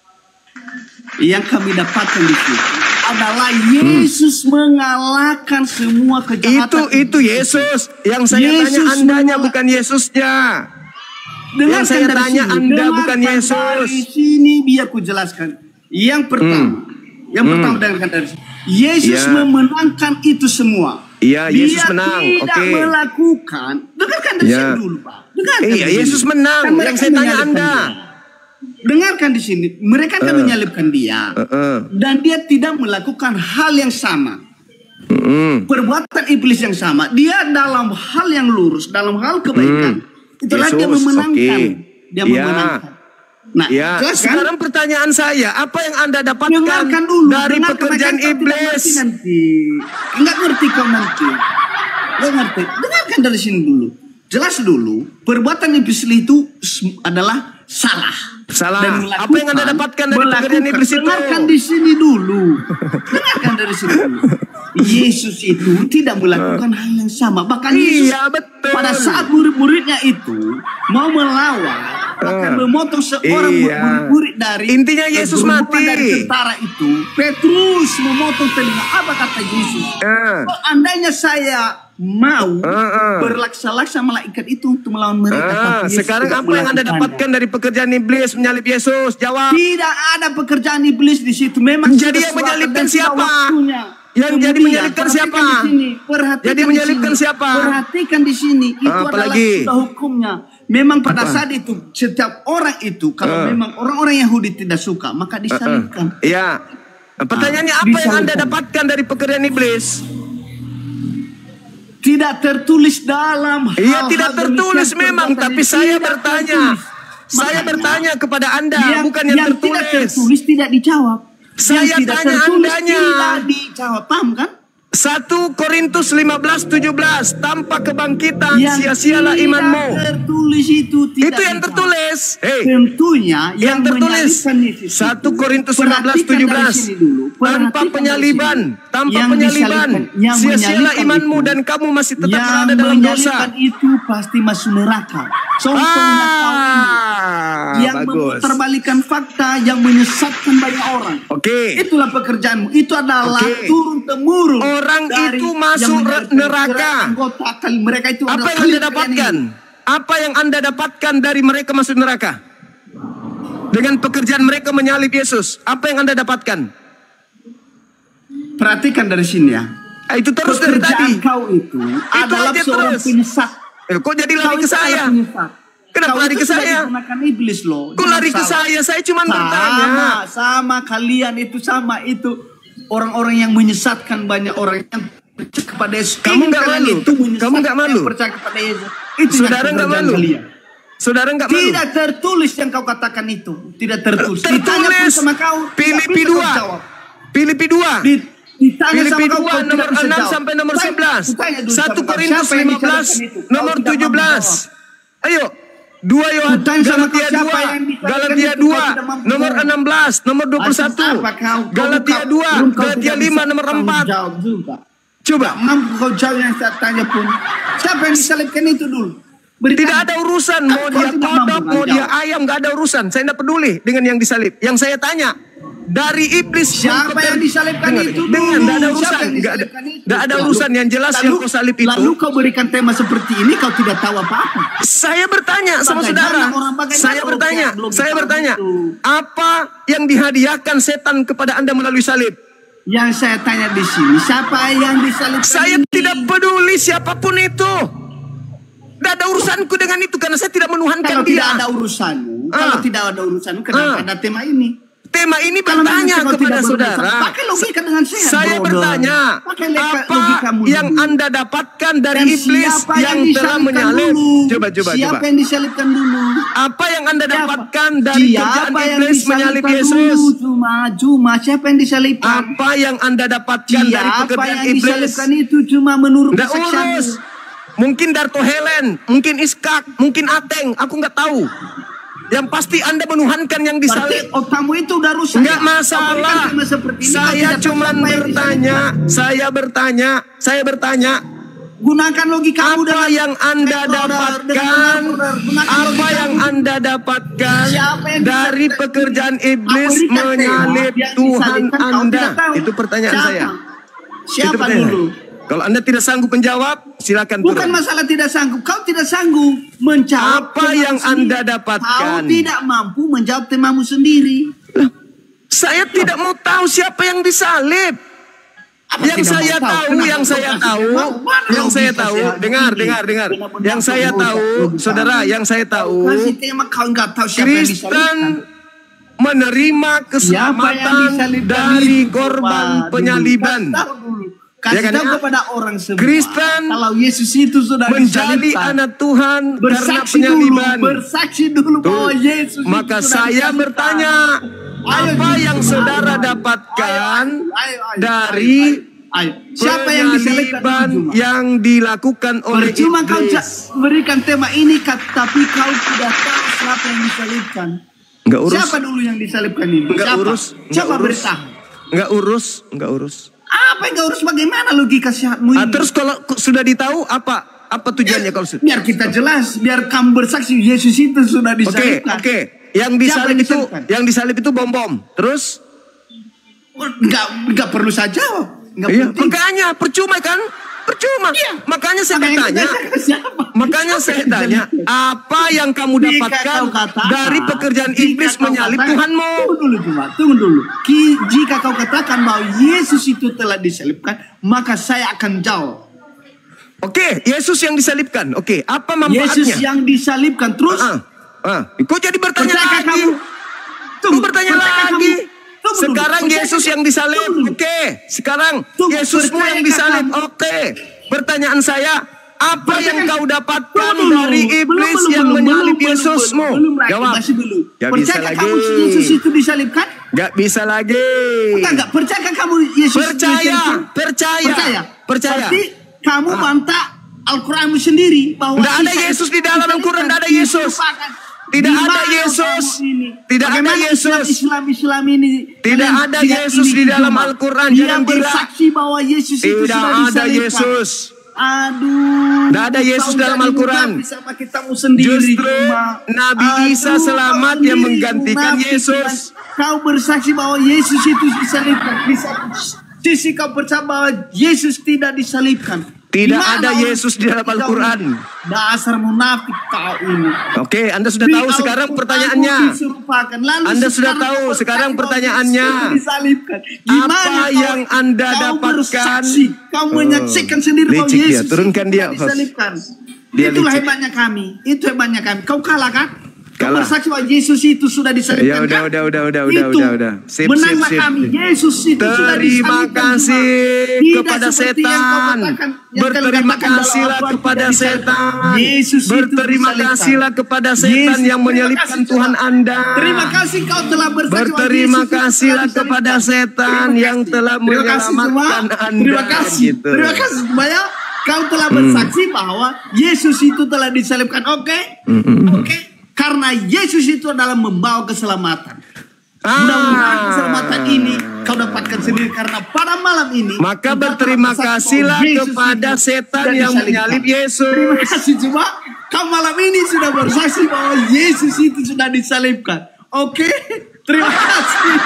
Yang kami dapatkan di sini adalah Yesus mengalahkan semua kejahatan. Itu Yesus. Yang saya tanya Yesus Andanya bukan Yesusnya. Yang saya dari tanya sini. Anda Dengarkan bukan Yesus. Dari sini biar ku jelaskan. Yang pertama, dengarkan dari sini. Yesus Ya. memenangkan itu semua. Iya, Yesus Dia menang. tidak Oke. melakukan. Dengarkan dari Ya. sini dulu, Pak. Dengarkan Iya, dari Yesus sini. menang. Kan mereka Yang saya tanya menyalibkan Anda. dia. Dengarkan di sini. Mereka kan menyalibkan dia. Dan dia tidak melakukan hal yang sama. Perbuatan iblis yang sama. Dia dalam hal yang lurus, dalam hal kebaikan. Itulah dia Yesus, memenangkan. oke. Dia Ya. memenangkan. Nah, Ya, jelaskan. sekarang pertanyaan saya, apa yang Anda dapatkan Dengarkan dulu. dari Dengarkan, pekerjaan makanya kau tidak iblis? ngerti nanti. Enggak ngerti kau nanti. Enggak ngerti. Dengarkan dari sini dulu. Jelas dulu, perbuatan iblis itu adalah salah. Salah. Dan Apa yang Anda dapatkan dari pekerjaan iblis itu? Dengarkan di sini dulu. Dengarkan dari sini dulu. Yesus itu tidak melakukan hal yang sama. Bahkan Yesus Iya, betul. pada saat murid-muridnya itu mau melawan, bahkan memotong seorang Iya. murid dari Intinya Yesus gerombolan mati. dari tentara itu. Petrus memotong telinga. Apa kata Yesus? Kalau andainya saya mau berlaksa-laksa malaikat itu untuk melawan mereka. tapi Yesus Sekarang tidak apa yang Anda melakukannya. dapatkan dari pekerjaan iblis menyalip Yesus? Jawab. Tidak ada pekerjaan iblis di situ. Memang Jadi sudah yang menyalipkan sudah siapa? waktunya. Yang jadi Kemudian, menyalipkan perhatikan siapa? di sini, perhatikan Jadi di menyalipkan sini. siapa? Perhatikan di sini. Itu Apa adalah lagi? sudah hukumnya. Memang pada saat itu setiap orang itu kalau memang orang-orang Yahudi tidak suka maka disalibkan. Iya. Pertanyaannya apa yang Anda disalibkan. dapatkan dari pekerjaan iblis? Tidak tertulis dalam Iya, hal-hal tidak tertulis demikian memang, perbuatan tapi ini. saya Tidak bertanya. tertulis. Saya Makanya, bertanya kepada Anda, bukan yang tidak tertulis. tertulis tidak dijawab. Saya Yang tidak tanya tertulis Andanya. tidak dijawab. Paham kan? 1 Korintus 15:17, tanpa kebangkitan sia-sialah imanmu. Yang tertulis itu tidak Itu yang dijawab. tertulis. Hei, Tentunya yang tertulis menyalibkan Yesus 1 itu, Korintus perhatikan 15:17, dari sini dulu, tanpa perhatikan dari penyaliban, sini. tanpa Yang penyaliban, disalibkan, yang sia-sialah menyalibkan imanmu itu, dan kamu masih tetap yang berada dalam dosa. menyalibkan itu pasti masuk neraka. Contohnya kau ini. Yang Bagus. memutarbalikkan fakta, yang menyesatkan banyak orang. Oke. Itulah pekerjaanmu. Itu adalah Oke. turun temurun. Orang dari itu yang masuk menyalibkan neraka. anggota kali mereka itu Apa adalah yang Anda kalian dapatkan? ini. Apa yang Anda dapatkan dari mereka masuk neraka? Dengan pekerjaan mereka menyalip Yesus, apa yang Anda dapatkan? Perhatikan dari sini ya. Itu terus dari Pekerjaan tadi. kau itu adalah aja seorang terus. penyesat. Kok jadi Kau lari ke itu adalah saya? penyesat. Kenapa Kau lari itu ke sudah saya? digunakan iblis loh. Kok Jangan lari ke salah. saya? Saya cuma bertanya. Sama kalian itu sama itu. orang-orang yang menyesatkan banyak orang yang percaya kepada Yesus. Kamu nggak malu? Kamu nggak malu? Percaya kepada Yesus. Itu Saudara nggak malu? Saudara nggak malu? Tidak tertulis yang kau katakan itu. Tidak tertulis. Ditanya pun Tertulis sama kau. Filipi 2. Filipi 2. Ditanya Filipi sama kau, 2 kau nomor tidak bisa 6 jawab. sampai nomor 11. 1 Siapa Korintus yang 15 itu? nomor Kau tidak mampu 17. Ayo. 2 Yohanes Kutanya sama Galatia kau, siapa yang 2 bisa Galatia itu? Kau 2 tidak mampu nomor jawab. 16 nomor 21 Apa kau? Galatia 2 Galatia 5 nomor 4. Jawab juga. Coba. Mampu kau jawab yang saya tanya pun. Siapa yang disalibkan itu dulu? Beritahu. Tidak ada urusan mau Kau dia tidak kodok mampu mau dia jawab. ayam, nggak ada urusan. Saya tidak peduli dengan yang disalib. Yang saya tanya, dari iblis Siapa yang disalibkan itu dulu? dengan tidak ada Siapa urusan, yang nggak ada, disalibkan itu? nggak ada Lalu- urusan. Yang jelas yang kau salib itu. Lalu kau berikan tema seperti ini, kau tidak tahu apa-apa. Saya bertanya sama Bagaimana saudara. bagaimana Saya orang bertanya. yang belum Saya tahu bertanya. itu? Apa yang dihadiahkan setan kepada Anda melalui salib? Yang saya tanya di sini, siapa yang disalibkan Saya ini? tidak peduli siapapun itu. Tidak ada urusanku dengan itu karena saya tidak menuhankan Kalau dia. tidak ada urusanmu, Ah. kalau tidak ada urusanmu, kenapa Ah. ada tema ini? Tema ini Kalau bertanya memang kau kepada tidak berurusan, saudara. pakai logika dengan sehat, Saya bodoh. bertanya, Pakai apa logikamu yang dulu. Anda dapatkan dari Dan iblis siapa yang telah disalibkan menyalib? dulu? Coba. Siapa yang disalibkan dulu? Apa yang Anda Siapa? dapatkan dari kerjaan Siapa yang iblis menyalib disalibkan Yesus? dulu? Cuma siapa yang disalibkan? Apa yang Anda dapatkan dari Siapa pekerjaan yang iblis? disalibkan itu cuma menurut Nggak kesaksianmu. urus. Mungkin Darto Helen, mungkin Iskak, mungkin Ateng, aku nggak tahu. Yang pasti Anda menuhankan yang Berarti disalib. otakmu itu udah rusak. Enggak masalah. Kau berikan tema seperti ini, kau Saya tidak cuma tahu apa yang bertanya, saya bertanya, gunakan logikamu apa yang Anda dapatkan? Apa yang Anda dapatkan dari pekerjaan iblis menyalib Tuhan Anda? Itu pertanyaan saya. Itu Siapa pertanyaan. dulu? Kalau Anda tidak sanggup menjawab, silakan Bukan turun. masalah tidak sanggup. Kau tidak sanggup menjawab Apa temamu yang sendiri. Anda dapatkan? Kau tidak mampu menjawab temamu sendiri. Saya tidak mau tahu siapa yang disalib. Apa Yang tidak saya mau tahu, Kenapa yang kau saya kasih tahu, Mana yang saya logika tahu, sehat dengar. ini? Benar-benar Yang saya rusak tahu, logikamu. saudara, yang saya tahu, Kasih tema kau enggak tahu siapa yang Kristen disalibkan. menerima Siapa yang keselamatan disalibkan dari itu? korban Coba penyaliban. dulu. Kasih tahu dulu. Kasih Ya kan, tahu ya? kepada orang semua. Kristen kalau Yesus itu sudah Menjadi disalibkan, anak Tuhan karena bersaksi penyaliban. dulu, bersaksi dulu bahwa Yesus itu Maka sudah saya disalibkan. bertanya, Ayo, apa Yesus. yang saudara Ayo, dapatkan ayo, dari ayo. Siapa yang disalibkan penyaliban itu, Juma? yang dilakukan oleh Percuma kau iblis? berikan tema ini, tapi kau tidak tahu siapa yang disalibkan. Enggak urus. Siapa dulu yang disalibkan ini? Enggak Siapa? urus. Siapa beritahu? Enggak urus. Apa yang enggak urus? Bagaimana logika sehatmu ini? Terus kalau sudah ditahu apa tujuannya kalau sudah? Biar kita jelas, biar kamu bersaksi Yesus itu sudah disalibkan. Oke. Yang Siapa yang disalib itu bom-bom. Terus Enggak perlu saya jawab. Enggak iya, penting. makanya percuma kan? Percuma. Iya. Makanya saya Makanya bertanya. siapa? Makanya saya tanya, apa yang kamu Jika dapatkan kau katakan, dari pekerjaan jika iblis kau menyalib katakan- Tuhanmu? Tunggu dulu. Jika kau katakan bahwa Yesus itu telah disalibkan, maka saya akan jawab. Oke, Yesus yang disalibkan. Oke, apa manfaatnya? Yesus yang disalibkan terus. Kok jadi bertanya Percayakah lagi? kamu? Kok bertanya percayakah lagi? kamu? Tunggu dulu. Sekarang Percayakah Yesus kamu? yang disalib. Tunggu dulu. Oke, sekarang Tunggu, Yesusmu yang percayakah disalib. kamu? Oke. Pertanyaan saya, apa yang kau dapatkan Belum, dari iblis yang menyalib Yesusmu? Belum lagi, Jawab. masih belum. Gak bisa Percayakah lagi. kamu Yesus itu disalibkan? Gak bisa lagi. Enggak. Percayakah kamu Yesus Percaya. disalibkan? Percaya. Berarti kamu bantah Al-Quranmu sendiri bahwa Nggak ada Isa Yesus di dalam Al-Quran, nggak ada disalibkan, Yesus. dilupakan. Tidak Di ada mana Yesus. kamu ini? Tidak ada Bagaimana Yesus. Islam ini. Tidak kalian ada tidak Yesus ini di dalam cuma. Al-Quran, Dia jangan gila. bersaksi bahwa Yesus itu Tidak sudah ada disalibkan. Yesus. Aduh. Tidak ada Yesus kau dalam jadi Al-Quran. munafik sama kitamu sendiri, Justru cuma. Nabi Isa Aduh, selamat kau yang sendiri menggantikan munafik, Yesus. Kau bersaksi bahwa Yesus itu disalibkan. Di satu sisi kau percaya bahwa Yesus tidak disalibkan. Tidak Di mana ada orang Yesus di dalam kau Al-Quran. Dasar munafik kau ini. Oke, Anda sudah tahu sekarang pertanyaannya. Anda sudah tahu sekarang pertanyaannya. Apa yang Anda dapatkan? Kau menyaksikan sendiri bahwa Licik dia, Yesus turunkan dia, Fas. disalibkan. Dia Itulah licik. hebatnya kami. Itu hebatnya kami. Kau kalah kan? Kalah. Bersaksi bahwa Yesus itu sudah disalibkan. Ya udah. Sip. Menanglah kami. Yesus itu sudah Terima disalibkan. kasih Tidak kepada seperti yang kau setan. katakan, yang Berterima kau katakan kasihlah bahwa kepada tidak setan. Yesus itu Berterima disalibkan. kasihlah kepada setan Yesus, yang terima menyalibkan kasih, Tuhan Anda. Terima kasih kau telah bersaksi bahwa Berterima Yesus itu kasihlah telah kepada disalibkan. setan yang telah Terima kasih semua. menyelamatkan Anda. Terima kasih. Gitu. Terima kasih semuanya. Kau telah bersaksi bahwa Yesus itu telah disalibkan. Oke. Karena Yesus itu adalah membawa keselamatan. Mudah-mudahan keselamatan ini kau dapatkan sendiri karena pada malam ini. Maka engkau berterima telah bersaksi kasihlah bahwa Yesus kepada itu setan sudah yang disalibkan. menyalib Yesus. Terima kasih cuma kau malam ini sudah bersaksi bahwa Yesus itu sudah disalibkan. Oke. Terima kasih.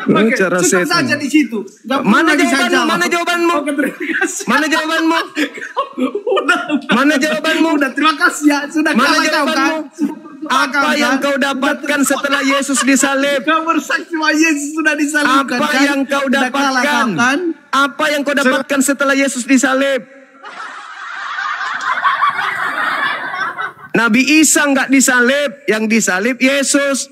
Oke, Cara cukup setan. saja di situ. Nggak perlu Mana lagi saya jawabanmu? jawab. Mana jawabanmu? Oke, terima kasih. Mana jawabanmu? Udah. Mana jawabanmu? Udah, terima kasih ya. Sudah Mana kalah kau kan? jawabanmu? Apa yang kau dapatkan setelah Yesus disalib? Kau bersaksi bahwa Yesus sudah disalibkan. Apa kan? yang kau Sudah kalah dapatkan? kau, kan? Apa yang kau dapatkan setelah Yesus disalib? Nabi Isa nggak disalib, yang disalib Yesus.